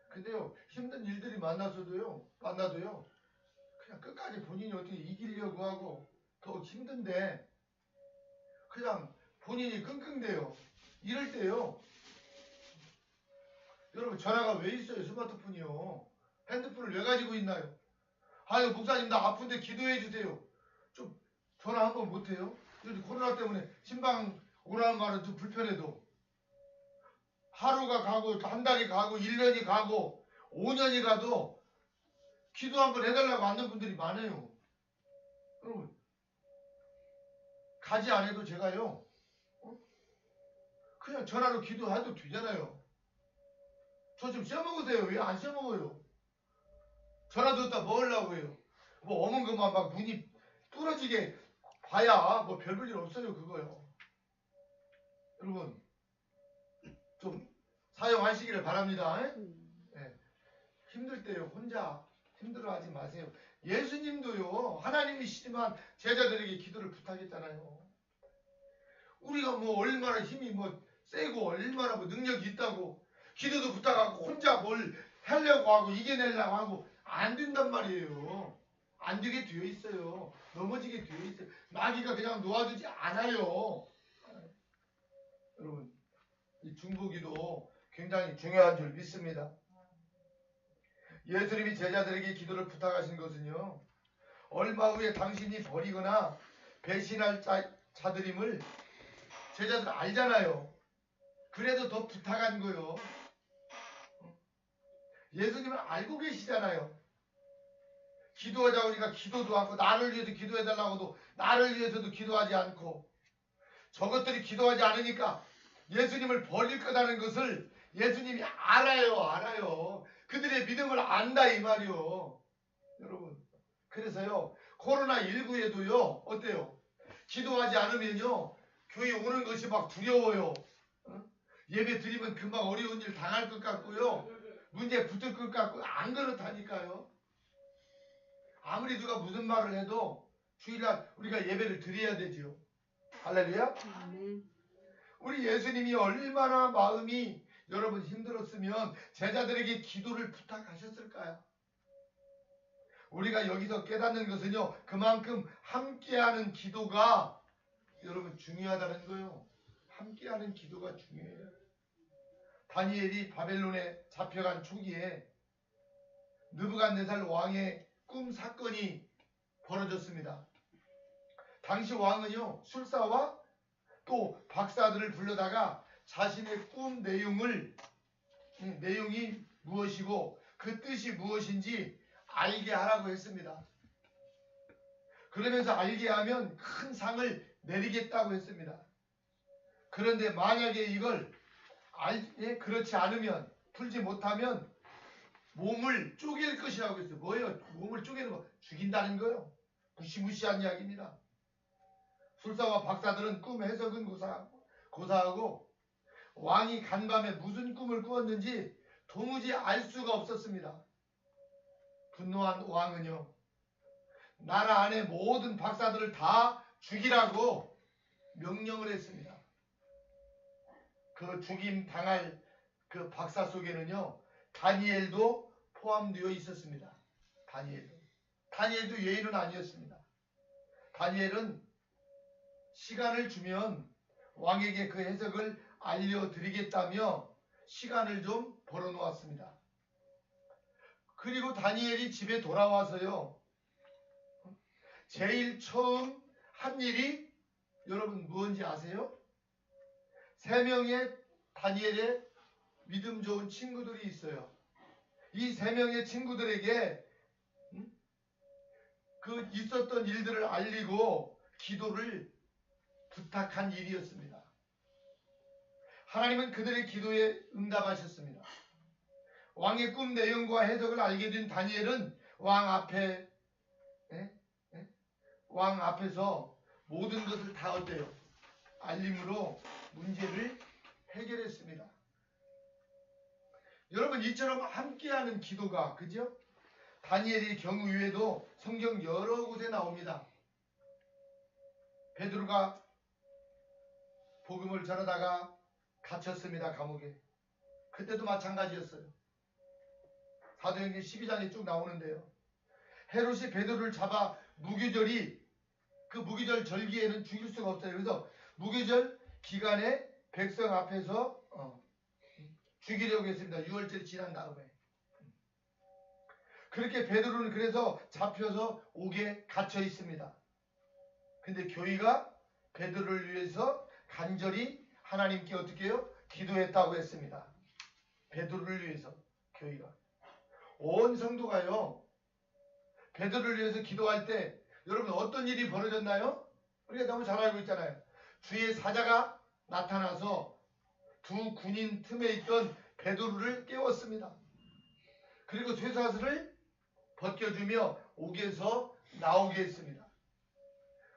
근데요 힘든 일들이 만나도요 그냥 끝까지 본인이 어떻게 이기려고 하고 더 힘든데 그냥 본인이 끙끙대요. 이럴 때요 여러분 전화가 왜 있어요? 스마트폰이요. 핸드폰을 왜 가지고 있나요? 아유 목사님 나 아픈데 기도해 주세요. 좀 전화 한번 못해요? 요즘 코로나 때문에 신방 오라는 말은 좀 불편해도 하루가 가고 한 달이 가고 1년이 가고 5년이 가도 기도 한번 해달라고 하는 분들이 많아요. 여러분 가지 않아도 제가요 그냥 전화로 기도해도 되잖아요. 저 좀 써먹으세요. 왜 안 써먹어요? 전화 줬다 먹으려고 해요. 뭐 어문 것만 막 눈이 뚫어지게 봐야 뭐 별 볼 일 없어요 그거요. 여러분 좀 사용하시기를 바랍니다. 네. 힘들 때요 혼자 힘들어하지 마세요. 예수님도요 하나님이시지만 제자들에게 기도를 부탁했잖아요. 우리가 뭐 얼마나 힘이 뭐 세고 얼마나 뭐 능력이 있다고 기도도 부탁하고 혼자 뭘 하려고 하고 이겨내려고 하고 안 된단 말이에요. 안 되게 되어 있어요. 넘어지게 되어 있어요. 마귀가 그냥 놓아주지 않아요. 여러분 이 중보기도 굉장히 중요한 줄 믿습니다. 예수님이 제자들에게 기도를 부탁하신 것은요 얼마 후에 당신이 버리거나 배신할 자들임을 제자들 알잖아요. 그래도 더 부탁한 거요. 예수님은 알고 계시잖아요. 기도하자 우리가 기도도 하고 나를 위해서 기도해달라고도 나를 위해서도 기도하지 않고 저것들이 기도하지 않으니까 예수님을 버릴 거라는 것을 예수님이 알아요. 그들의 믿음을 안다 이 말이요. 여러분 그래서요 코로나19에도요 어때요? 기도하지 않으면요 교회 오는 것이 막 두려워요. 예배 드리면 금방 어려운 일 당할 것 같고요. 문제 붙을 것 같고 안 그렇다니까요. 아무리 누가 무슨 말을 해도 주일날 우리가 예배를 드려야 되지요. 할렐루야. 우리 예수님이 얼마나 마음이 여러분 힘들었으면 제자들에게 기도를 부탁하셨을까요? 우리가 여기서 깨닫는 것은요 그만큼 함께하는 기도가 여러분 중요하다는 거예요. 함께하는 기도가 중요해요. 다니엘이 바벨론에 잡혀간 초기에 느부갓네살 왕의 꿈 사건이 벌어졌습니다. 당시 왕은요 술사와 또 박사들을 불러다가 자신의 꿈 내용이 무엇이고 그 뜻이 무엇인지 알게 하라고 했습니다. 그러면서 알게 하면 큰 상을 내리겠다고 했습니다. 그런데 만약에 이걸 그렇지 않으면 풀지 못하면 몸을 쪼갤 것이라고 했어요. 뭐예요? 몸을 쪼개는 거 죽인다는 거예요. 무시무시한 이야기입니다. 술사와 박사들은 꿈 해석은 고사하고 왕이 간밤에 무슨 꿈을 꾸었는지 도무지 알 수가 없었습니다. 분노한 왕은요 나라 안의 모든 박사들을 다 죽이라고 명령을 했습니다. 그 죽임 당할 그 박사 속에는요, 다니엘도 포함되어 있었습니다. 다니엘도 예인은 아니었습니다. 다니엘은 시간을 주면 왕에게 그 해석을 알려드리겠다며 시간을 좀 벌어놓았습니다. 그리고 다니엘이 집에 돌아와서요, 제일 처음 한 일이 여러분 무엇인지 아세요? 3명의 다니엘의 믿음 좋은 친구들이 있어요. 이 3명의 친구들에게 그 있었던 일들을 알리고 기도를 부탁한 일이었습니다. 하나님은 그들의 기도에 응답하셨습니다. 왕의 꿈 내용과 해석을 알게 된 다니엘은 왕 앞에서 모든 것을 다 어때요? 알림으로 문제를 해결했습니다. 여러분, 이처럼 함께하는 기도가, 그죠? 다니엘의 경우 외에도 성경 여러 곳에 나옵니다. 베드로가 복음을 전하다가 갇혔습니다. 감옥에. 그때도 마찬가지였어요. 사도행전 12장에 쭉 나오는데요. 헤롯이 베드로를 잡아 그 무기절 절기에는 죽일 수가 없어요. 그래서 무기절 기간에 백성 앞에서 죽이려고 했습니다. 6월절이 지난 다음에. 그렇게 베드로는 그래서 잡혀서 옥에 갇혀 있습니다. 근데 교회가 베드로를 위해서 간절히 하나님께 어떻게 해요? 기도했다고 했습니다. 베드로를 위해서 교회가. 온 성도가요, 베드로를 위해서 기도할 때 여러분 어떤 일이 벌어졌나요? 우리가 너무 잘 알고 있잖아요. 주의 사자가 나타나서 두 군인 틈에 있던 베드로를 깨웠습니다. 그리고 쇠사슬을 벗겨주며 옥에서 나오게 했습니다.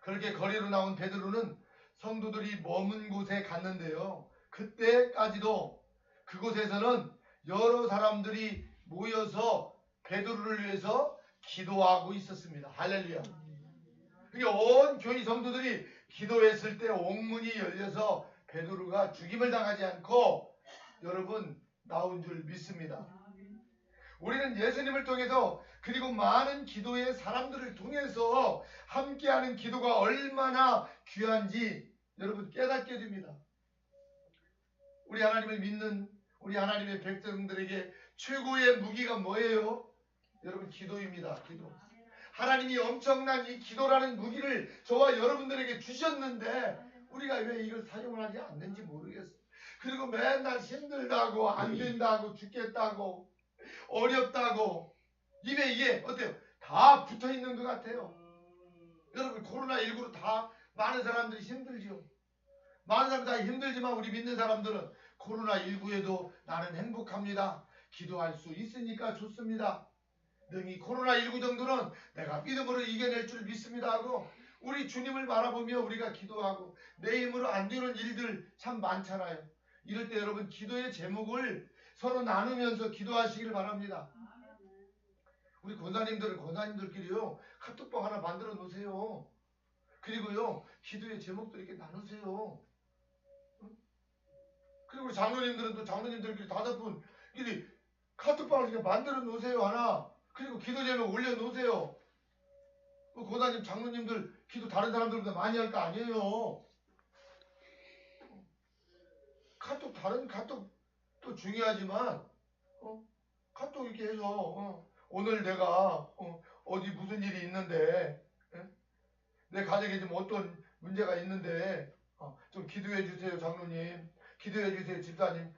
그렇게 거리로 나온 베드로는 성도들이 머문 곳에 갔는데요. 그때까지도 그곳에서는 여러 사람들이 모여서 베드로를 위해서 기도하고 있었습니다. 할렐루야. 그러니까 온 교회 성도들이 기도했을 때 옥문이 열려서 베드로가 죽임을 당하지 않고 여러분 나온 줄 믿습니다. 우리는 예수님을 통해서 그리고 많은 기도의 사람들을 통해서 함께하는 기도가 얼마나 귀한지 여러분 깨닫게 됩니다. 우리 하나님을 믿는 우리 하나님의 백성들에게 최고의 무기가 뭐예요? 여러분 기도입니다. 기도. 하나님이 엄청난 이 기도라는 무기를 저와 여러분들에게 주셨는데 우리가 왜 이걸 사용을 하지 않는지 모르겠어요. 그리고 맨날 힘들다고 안 된다고 죽겠다고 어렵다고 입에 이게 어때요? 다 붙어있는 것 같아요. 여러분 코로나19로 다 많은 사람들이 힘들죠. 많은 사람들이 다 힘들지만 우리 믿는 사람들은 코로나19에도 나는 행복합니다. 기도할 수 있으니까 좋습니다. 능히 코로나19 정도는 내가 믿음으로 이겨낼 줄 믿습니다 하고 우리 주님을 바라보며 우리가 기도하고 내 힘으로 안 되는 일들 참 많잖아요. 이럴 때 여러분 기도의 제목을 서로 나누면서 기도하시길 바랍니다. 우리 권사님들끼리요 카톡방 하나 만들어 놓으세요. 그리고요 기도의 제목도 이렇게 나누세요. 그리고 우리 장로님들은 또 장로님들끼리 5분 카톡방을 이렇게 만들어 놓으세요 하나. 그리고 기도 제목 올려 놓으세요. 권사님 장로님들 기도 다른 사람들보다 많이 할 거 아니에요. 다른 카톡도 중요하지만 카톡 이렇게 해서 오늘 내가 어디 무슨 일이 있는데 내 가정에 좀 어떤 문제가 있는데 좀 기도해 주세요 장로님, 기도해 주세요 집사님,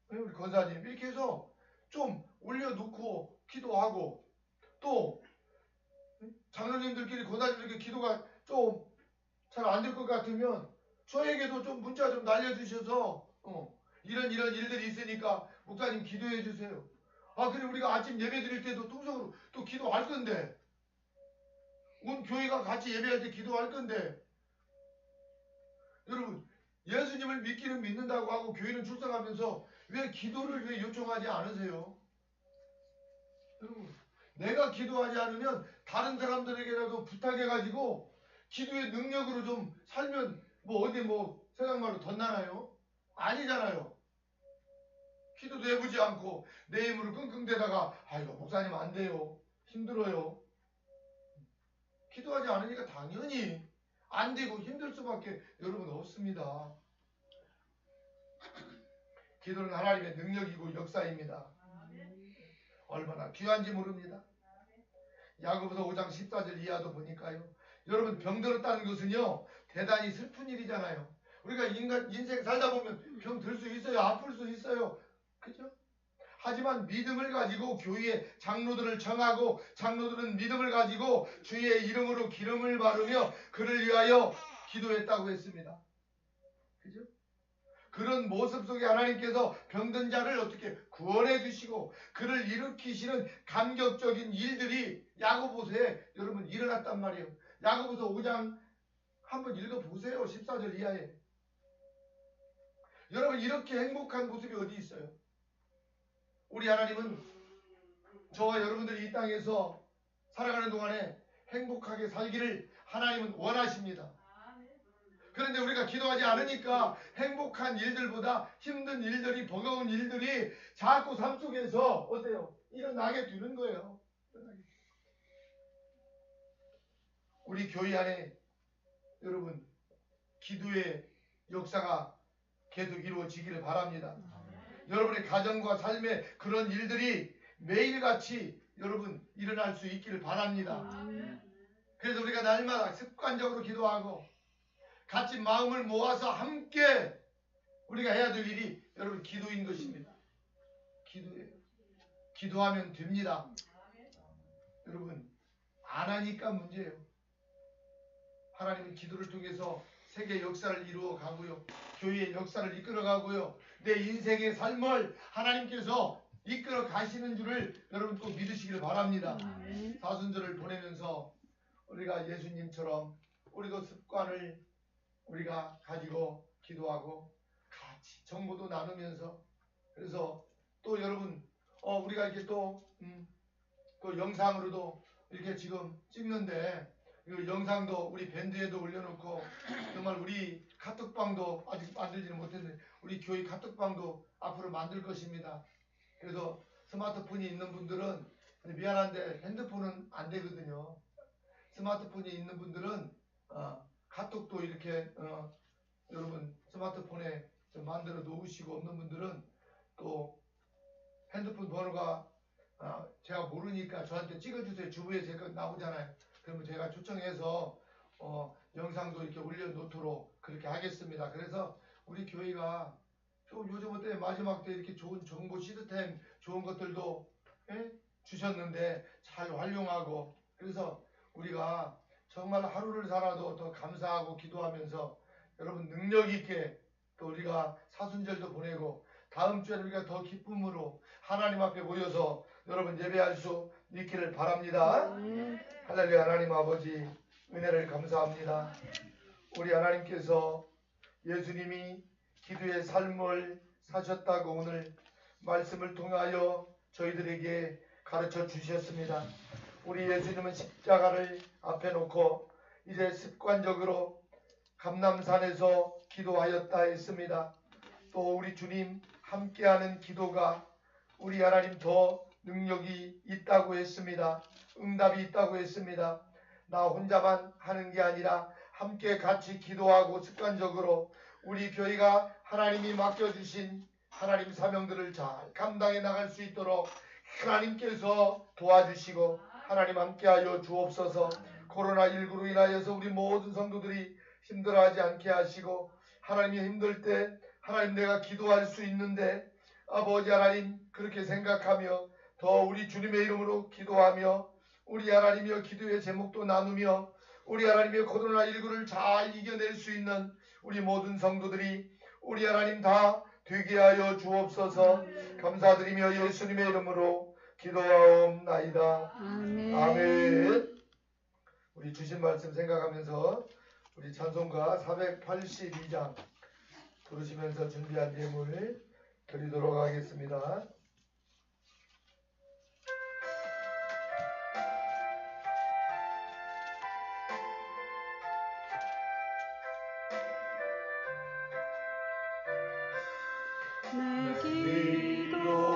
우리 권사님 이렇게 해서 좀 올려놓고 기도하고 또 장로님들끼리 권사님들끼리 기도가 좀 잘 안 될 것 같으면 저에게도 좀 문자 좀 날려주셔서 이런 일들이 있으니까 목사님 기도해 주세요. 그리고 우리가 아침 예배 드릴 때도 통성으로 또 기도할 건데 온 교회가 같이 예배할 때 기도할 건데 여러분 예수님을 믿기는 믿는다고 하고 교회는 출석하면서 왜 기도를 왜 요청하지 않으세요? 여러분 내가 기도하지 않으면 다른 사람들에게라도 부탁해가지고 기도의 능력으로 좀 살면 뭐 어디 뭐 세상말로 덧나나요? 아니잖아요. 기도도 해보지 않고 내 힘으로 끙끙대다가 이거 목사님 안 돼요. 힘들어요. 기도하지 않으니까 당연히 안 되고 힘들 수밖에 여러분 없습니다. 기도는 하나님의 능력이고 역사입니다. 얼마나 귀한지 모릅니다. 야고보서 5장 14절 이하도 보니까요. 여러분 병들었다는 것은요. 대단히 슬픈 일이잖아요. 우리가 인생 살다 보면 병 들 수 있어요. 아플 수 있어요. 그죠? 하지만 믿음을 가지고 교회의 장로들을 청하고 장로들은 믿음을 가지고 주의 이름으로 기름을 바르며 그를 위하여 기도했다고 했습니다. 그죠? 그런 모습 속에 하나님께서 병든 자를 어떻게 구원해 주시고 그를 일으키시는 감격적인 일들이 야고보서에 여러분 일어났단 말이에요. 야고보서 5장 한번 읽어보세요. 14절 이하에. 여러분 이렇게 행복한 모습이 어디 있어요? 우리 하나님은 저와 여러분들이 이 땅에서 살아가는 동안에 행복하게 살기를 하나님은 원하십니다. 그런데 우리가 기도하지 않으니까 행복한 일들보다 힘든 일들이 버거운 일들이 자꾸 삶 속에서 어때요? 일어나게 되는 거예요. 우리 교회 안에 여러분 기도의 역사가 계속 이루어지기를 바랍니다. 여러분의 가정과 삶의 그런 일들이 매일같이 여러분 일어날 수 있기를 바랍니다. 그래서 우리가 날마다 습관적으로 기도하고 같이 마음을 모아서 함께 우리가 해야 될 일이 여러분 기도인 것입니다. 기도예요. 기도하면 됩니다. 여러분 안 하니까 문제예요. 하나님은 기도를 통해서 세계 역사를 이루어 가고요. 교회의 역사를 이끌어 가고요. 내 인생의 삶을 하나님께서 이끌어 가시는 줄을 여러분 꼭 믿으시길 바랍니다. 사순절을 보내면서 우리가 예수님처럼 우리도 습관을 우리가 가지고 기도하고 같이 정보도 나누면서 그래서 또 여러분 우리가 이렇게 또 영상으로도 이렇게 지금 찍는데 이 영상도 우리 밴드에도 올려놓고 정말 우리 카톡방도 아직 만들지는 못했는데 우리 교회 카톡방도 앞으로 만들 것입니다. 그래서 스마트폰이 있는 분들은 미안한데 핸드폰은 안 되거든요. 스마트폰이 있는 분들은 카톡도 이렇게 여러분 스마트폰에 좀 만들어 놓으시고 없는 분들은 또 핸드폰 번호가 제가 모르니까 저한테 찍어주세요. 주부에 제가 나오잖아요. 그러면 제가 초청해서 영상도 이렇게 올려놓도록 그렇게 하겠습니다. 그래서 우리 교회가 좀 요즘 때 마지막 때 이렇게 좋은 정보 시스템 좋은 것들도 주셨는데 잘 활용하고 그래서 우리가 정말 하루를 살아도 더 감사하고 기도하면서 여러분 능력 있게 또 우리가 사순절도 보내고 다음 주에 우리가 더 기쁨으로 하나님 앞에 모여서 여러분 예배할 수 있기를 바랍니다. 할렐루야. 하나님 아버지 은혜를 감사합니다. 우리 하나님께서 예수님이 기도의 삶을 사셨다고 오늘 말씀을 통하여 저희들에게 가르쳐 주셨습니다. 우리 예수님은 십자가를 앞에 놓고 이제 습관적으로 감람산에서 기도하였다 했습니다. 또 우리 주님 함께하는 기도가 우리 하나님 더 능력이 있다고 했습니다. 응답이 있다고 했습니다. 나 혼자만 하는 게 아니라 함께 같이 기도하고 습관적으로 우리 교회가 하나님이 맡겨주신 하나님 사명들을 잘 감당해 나갈 수 있도록 하나님께서 도와주시고 하나님 함께하여 주옵소서. 코로나19로 인하여서 우리 모든 성도들이 힘들어하지 않게 하시고 하나님이 힘들 때 하나님 내가 기도할 수 있는데 아버지 하나님 그렇게 생각하며 더 우리 주님의 이름으로 기도하며 우리 하나님이여 기도의 제목도 나누며 우리 하나님이여 코로나19를 잘 이겨낼 수 있는 우리 모든 성도들이 우리 하나님 다 되게 하여 주옵소서. 감사드리며 예수님의 이름으로 기도하옵나이다. 아멘. 우리 주신 말씀 생각하면서 우리 찬송가 482장 부르시면서 준비한 예물 드리도록 하겠습니다.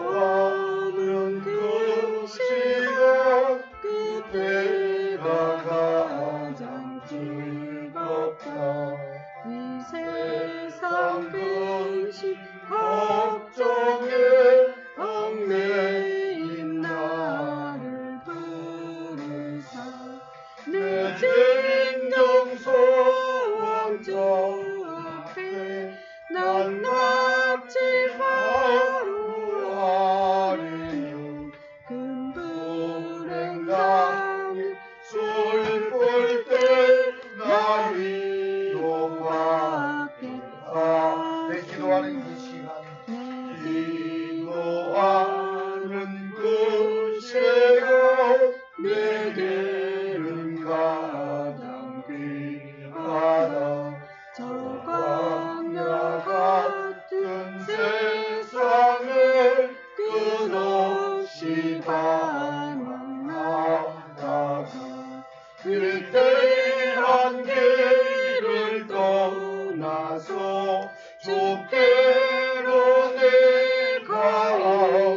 기도하는 그 시간 그때가 가장 즐겁다. 이 세상 근심 걱정에 얽매인 나를 부르사 내 진정소 왕자 앞에 난 납치 바로 아래요. 큰 불행 당해 슬플 때 나 위로받겠다. 내 기도하는 그 시간 기도하는 그 시간 내게는 가장 귀하다. 저 광야 같은 세상을 끝없이 방황하다가 위대한 길을 떠나서 주께로 내가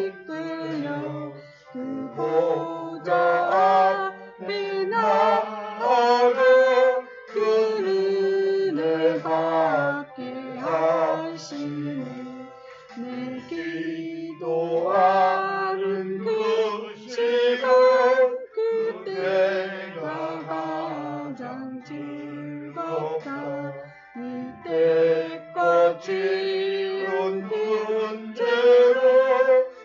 이끌려 그보다 앞에 나아가 그 은혜 받게 하시네. 내 기도하는 그 시간 그때가 가장 즐겁다. 이때껏 지은 문제로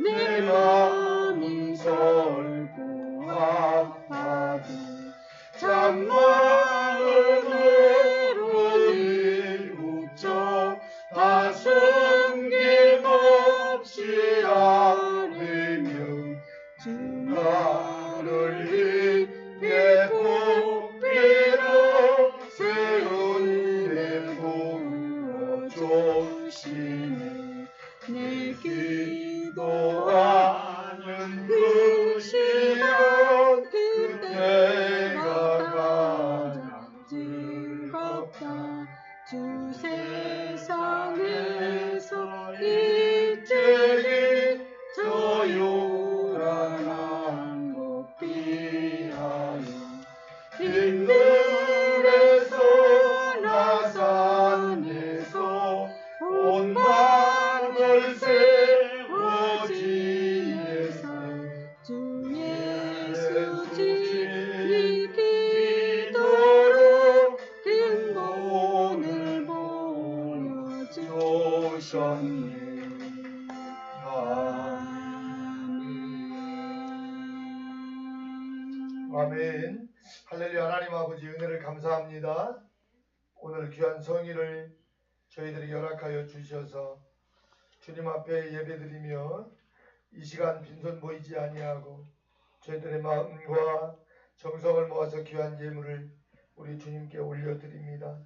내 마음이 설고 아파도 참 마음으로 뉘우쳐 다 숨김없이 아뢰며 주 나를 위해 복비로 세운 내 부어주시네. 내 기도하는 그 시간 그때가 가장 즐겁다. 주 세상에서 일제히 저 요란한 곳 피하여 빈들에서 나산에서 온 마음을 세워 지내서 주 예수 진리 기도로 근본을 보여주셨네. 아멘. 할렐루야. 하나님 아버지 은혜를 감사합니다. 오늘 귀한 성의를 저희들에게 허락하여 주셔서 주님 앞에 예배드리며 이 시간 빈손 보이지 아니하고 저희들의 마음과 정성을 모아서 귀한 예물을 우리 주님께 올려드립니다.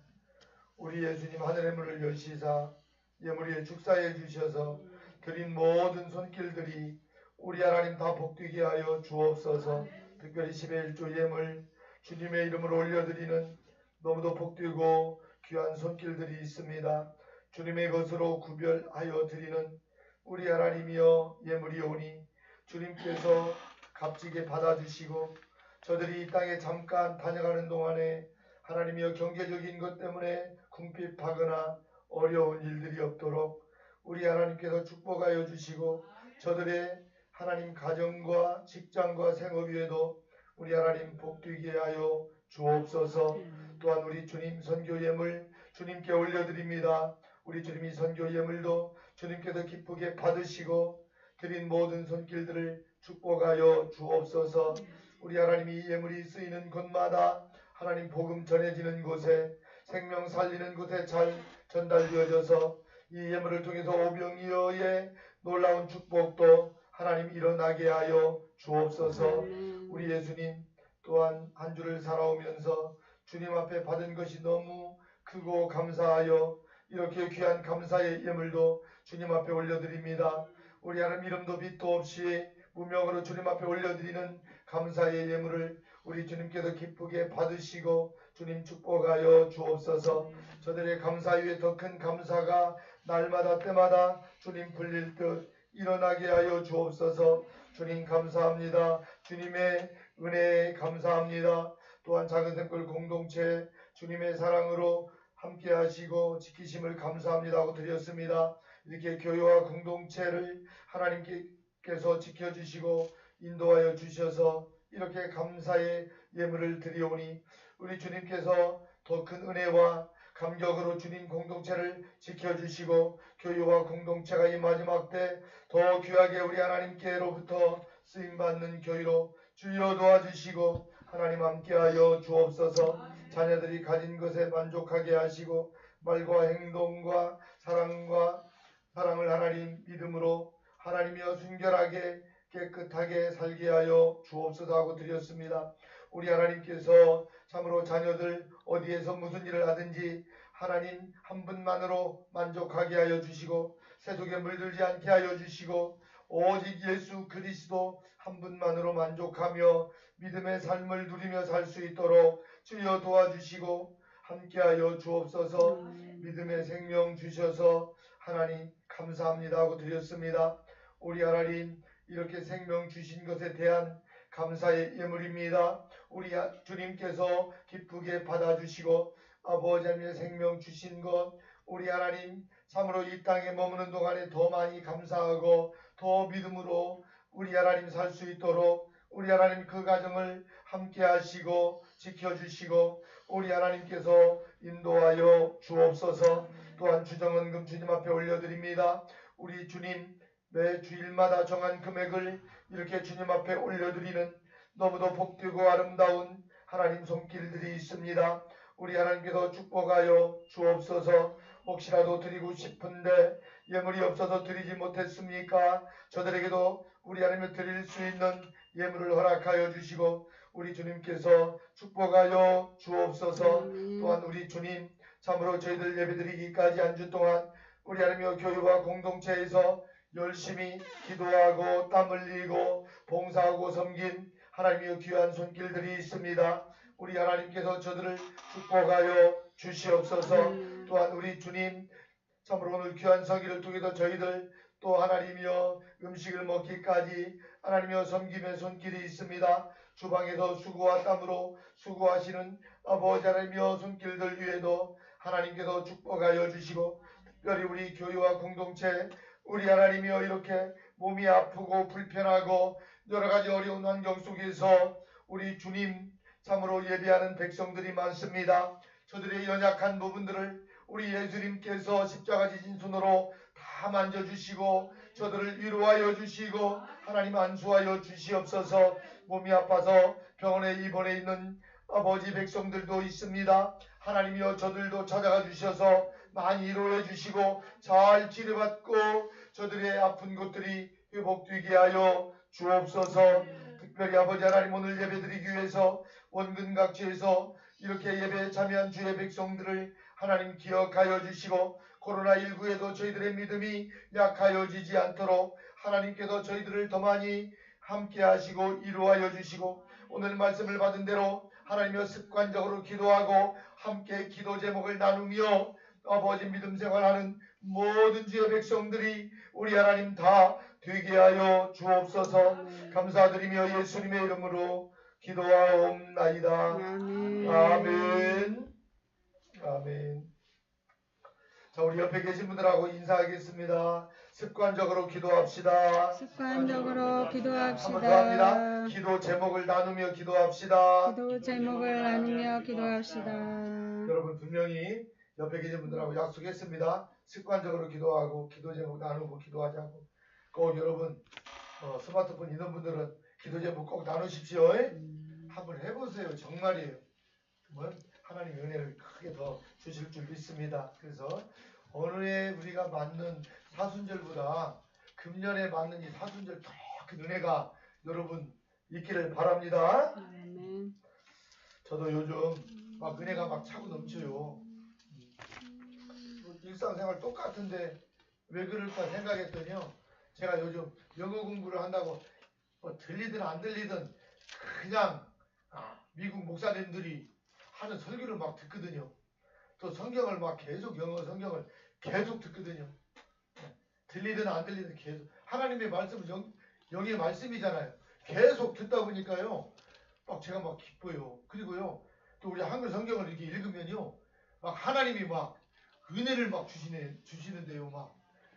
우리 예수님 하늘의 문을 여시사 예물 위에 축사해 주셔서 드린 모든 손길들이 우리 하나님 다 복되게 하여 주옵소서. 특별히 10의 1조 예물 주님의 이름으로 올려드리는 너무도 복되고 귀한 손길들이 있습니다. 주님의 것으로 구별하여 드리는 우리 하나님이여 예물이오니 주님께서 값지게 받아주시고 저들이 이 땅에 잠깐 다녀가는 동안에 하나님이여 경제적인 것 때문에 궁핍하거나 어려운 일들이 없도록 우리 하나님께서 축복하여 주시고 저들의 하나님 가정과 직장과 생업 위에도 우리 하나님 복되게 하여 주옵소서. 또한 우리 주님 선교 예물 주님께 올려드립니다. 우리 주님이 선교 예물도 주님께서 기쁘게 받으시고 드린 모든 손길들을 축복하여 주옵소서. 우리 하나님이 이 예물이 쓰이는 곳마다 하나님 복음 전해지는 곳에 생명 살리는 곳에 잘 전달되어져서 이 예물을 통해서 오병이어의 놀라운 축복도 하나님 일어나게 하여 주옵소서. 우리 예수님 또한 한 주를 살아오면서 주님 앞에 받은 것이 너무 크고 감사하여 이렇게 귀한 감사의 예물도 주님 앞에 올려드립니다. 우리 하나님 이름도 빛도 없이 무명으로 주님 앞에 올려드리는 감사의 예물을 우리 주님께서 기쁘게 받으시고 주님 축복하여 주옵소서. 저들의 감사 위에 더 큰 감사가 날마다 때마다 주님 불릴 듯 일어나게 하여 주옵소서. 주님 감사합니다. 주님의 은혜에 감사합니다. 또한 작은 샘골 공동체 주님의 사랑으로 함께 하시고 지키심을 감사합니다 하고 드렸습니다. 이렇게 교회와 공동체를 하나님께서 지켜주시고 인도하여 주셔서 이렇게 감사의 예물을 드리오니 우리 주님께서 더 큰 은혜와 감격으로 주님 공동체를 지켜주시고 교회와 공동체가 이 마지막 때 더 귀하게 우리 하나님께로부터 쓰임받는 교회로 주여 도와주시고 하나님 함께하여 주옵소서. 자녀들이 가진 것에 만족하게 하시고 말과 행동과 사랑을 하나님 믿음으로 하나님이여 순결하게 깨끗하게 살게 하여 주옵소서 하고 드렸습니다. 우리 하나님께서 참으로 자녀들 어디에서 무슨 일을 하든지 하나님 한 분만으로 만족하게 하여 주시고 세속에 물들지 않게 하여 주시고 오직 예수 그리스도 한 분만으로 만족하며 믿음의 삶을 누리며 살 수 있도록 주여 도와주시고 함께하여 주옵소서. 믿음의 생명 주셔서 하나님 감사합니다 하고 드렸습니다. 우리 하나님 이렇게 생명 주신 것에 대한 감사의 예물입니다. 우리 주님께서 기쁘게 받아주시고 아버지 하나님의 생명 주신 것 우리 하나님 참으로 이 땅에 머무는 동안에 더 많이 감사하고 더 믿음으로 우리 하나님 살 수 있도록 우리 하나님 그 가정을 함께 하시고 지켜주시고 우리 하나님께서 인도하여 주옵소서. 또한 주정헌금 주님 앞에 올려드립니다. 우리 주님 매 주일마다 정한 금액을 이렇게 주님 앞에 올려드리는 너무도 복되고 아름다운 하나님 손길들이 있습니다. 우리 하나님께서 축복하여 주옵소서. 혹시라도 드리고 싶은데 예물이 없어서 드리지 못했습니까? 저들에게도 우리 하나님을 드릴 수 있는 예물을 허락하여 주시고 우리 주님께서 축복하여 주옵소서. 또한 우리 주님 참으로 저희들 예배드리기까지 한 주 동안 우리 하나님의 교회와 공동체에서 열심히 기도하고 땀 흘리고 봉사하고 섬긴 하나님의 귀한 손길들이 있습니다. 우리 하나님께서 저들을 축복하여 주시옵소서. 또한 우리 주님 참으로 오늘 귀한 서기를 통해서 저희들 또 하나님이여 음식을 먹기까지 하나님이여 섬김의 손길이 있습니다. 주방에서 수고와 땀으로 수고하시는 아버지 하나님이여 손길들 위에도 하나님께서 축복하여 주시고 특별히 우리 교회와 공동체 우리 하나님이여 이렇게 몸이 아프고 불편하고 여러가지 어려운 환경 속에서 우리 주님 참으로 예배하는 백성들이 많습니다. 저들의 연약한 부분들을 우리 예수님께서 십자가 지신 손으로 다 만져주시고 저들을 위로하여 주시고 하나님 안수하여 주시옵소서. 몸이 아파서 병원에 입원해 있는 아버지 백성들도 있습니다. 하나님이여 저들도 찾아가 주셔서 많이 위로해 주시고 잘 치료받고 저들의 아픈 곳들이 회복되게 하여 주옵소서. 특별히 아버지 하나님 오늘 예배드리기 위해서 원근 각지에서 이렇게 예배에 참여한 주의 백성들을 하나님 기억하여 주시고 코로나19에도 저희들의 믿음이 약하여지지 않도록 하나님께서 저희들을 더 많이 함께 하시고 위로하여 주시고 오늘 말씀을 받은 대로 하나님의 습관적으로 기도하고 함께 기도 제목을 나누며 아버지 믿음 생활하는 모든 주의 백성들이 우리 하나님 다 되게 하여 주옵소서. 감사드리며 예수님의 이름으로 기도하옵나이다. 아멘. 아멘. 자, 우리 옆에 계신 분들하고 인사하겠습니다. 습관적으로 기도합시다. 습관적으로 기도합시다. 한번 더 합니다. 기도 제목을 나누며 기도합시다. 기도 제목을 나누며 기도합시다. 여러분 분명히 옆에 계신 분들하고 약속했습니다. 습관적으로 기도하고 기도 제목 나누고 기도하자고. 꼭 여러분 스마트폰 있는 분들은 기도 제목 꼭 나누십시오. 한번 해보세요. 정말이에요. 하나님 은혜를 크게 더 주실 줄 믿습니다. 그래서 어느 해 우리가 맞는 사순절보다 금년에 맞는 이 사순절 더 큰 은혜가 여러분 있기를 바랍니다. 아멘. 저도 요즘 막 은혜가 막 차고 넘쳐요. 일상생활 똑같은데 왜 그럴까 생각했더니요. 제가 요즘 영어 공부를 한다고 들리든 안 들리든 그냥 미국 목사님들이 하는 설교를 막 듣거든요. 또 성경을 막 계속 영어 성경을 계속 듣거든요. 들리든 안 들리든 계속 하나님의 말씀은 영의 말씀이잖아요. 계속 듣다 보니까요 막 제가 막 기뻐요. 그리고요 또 우리 한글 성경을 이렇게 읽으면요 막 하나님이 막 은혜를 막 주시는데요. 막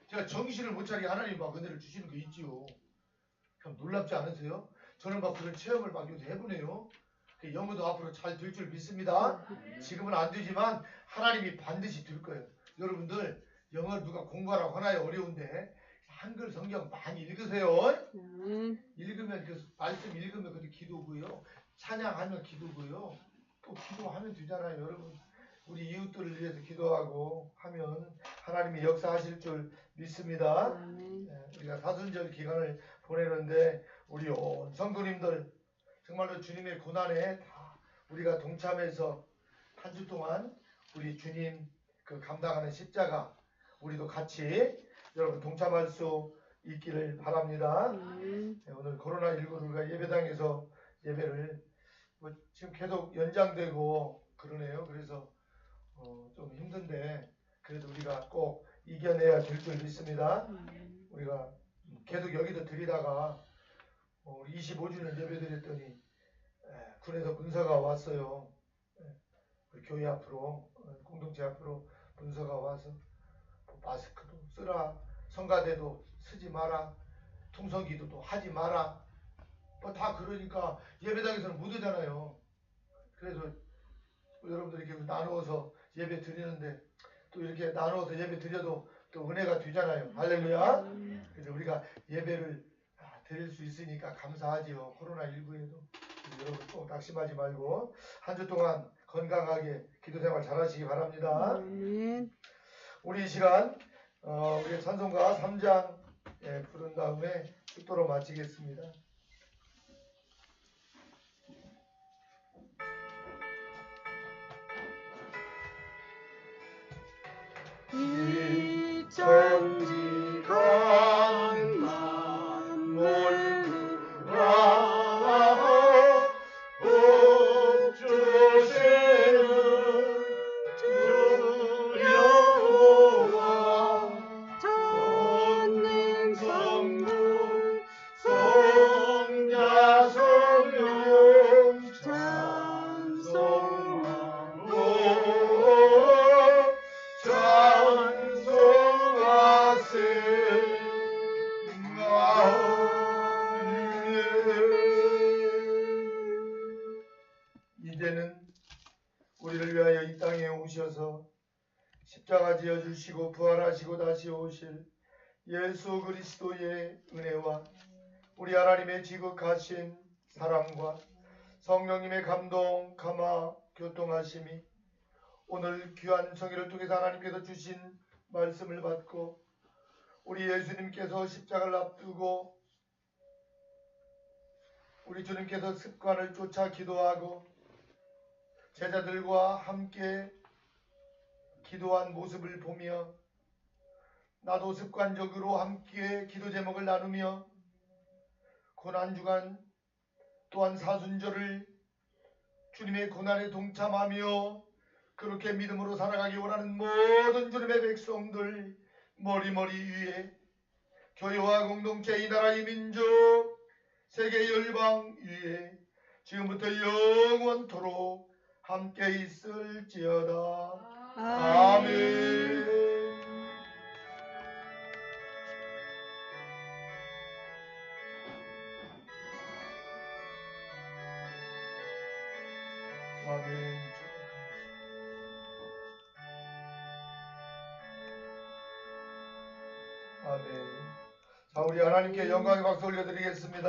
제가 정신을 못 차리게 하나님이 막 은혜를 주시는 게 있지요. 참 놀랍지 않으세요? 저는 막 그런 체험을 막 요새 해보네요. 영어도 앞으로 잘 될 줄 믿습니다. 지금은 안 되지만 하나님이 반드시 될 거예요. 여러분들 영어 누가 공부하라고 하나요? 어려운데 한글 성경 많이 읽으세요. 읽으면 그 말씀 읽으면 그게 기도고요. 찬양하면 기도고요. 또 기도하면 되잖아요. 여러분 우리 이웃들을 위해서 기도하고 하면 하나님이 역사하실 줄 믿습니다. 우리가 사순절 기간을 보내는데 우리 온 성도님들 정말로 주님의 고난에 다 우리가 동참해서 한 주 동안 우리 주님 그 감당하는 십자가 우리도 같이 여러분 동참할 수 있기를 바랍니다. 오늘 코로나19로 우리가 예배당에서 예배를 지금 계속 연장되고 그러네요. 그래서 좀 힘든데 그래도 우리가 꼭 이겨내야 될 줄 믿습니다. 우리가 계속 여기도 드리다가 우리 25주년 예배 드렸더니 군에서 문서가 왔어요. 우리 교회 앞으로 공동체 앞으로 문서가 와서 마스크도 쓰라, 성가대도 쓰지 마라, 통성기도도 하지 마라. 뭐 다 그러니까 예배당에서는 못 오잖아요. 그래서 여러분들 이렇게 나누어서 예배 드리는데 또 이렇게 나누어서 예배 드려도 또 은혜가 되잖아요. 할렐루야. 그래서 우리가 예배를 드릴 수 있으니까 감사하지요. 코로나19에도 여러분 또 낙심하지 말고 한 주 동안 건강하게 기도생활 잘하시기 바랍니다. 우리 이 시간 우리 찬송가 3장 부른 다음에 축도로 마치겠습니다. 천지간 만물아 복 주시는 주 여호와 전능성부 성자 성령 찬송하고 이제는 우리를 위하여 이 땅에 오셔서 십자가 지어 주시고 부활하시고 다시 오실 예수 그리스도의 은혜와 우리 하나님의 지극하신 사랑과 성령님의 감동, 감화, 교통하심이 오늘 귀한 성의를 통해서 하나님께서 주신 말씀을 받고 우리 예수님께서 십자가를 앞두고 우리 주님께서 습관을 쫓아 기도하고 제자들과 함께 기도한 모습을 보며 나도 습관적으로 함께 기도 제목을 나누며 고난주간 또한 사순절을 주님의 고난에 동참하며 그렇게 믿음으로 살아가기 원하는 모든 주님의 백성들 머리머리 위에 교회와 공동체 이 나라 이 민족 세계 열방 위에 지금부터 영원토록 함께 있을지어다. 아멘. 아멘. 아멘. 자, 우리 하나님께 영광의 박수 올려드리겠습니다.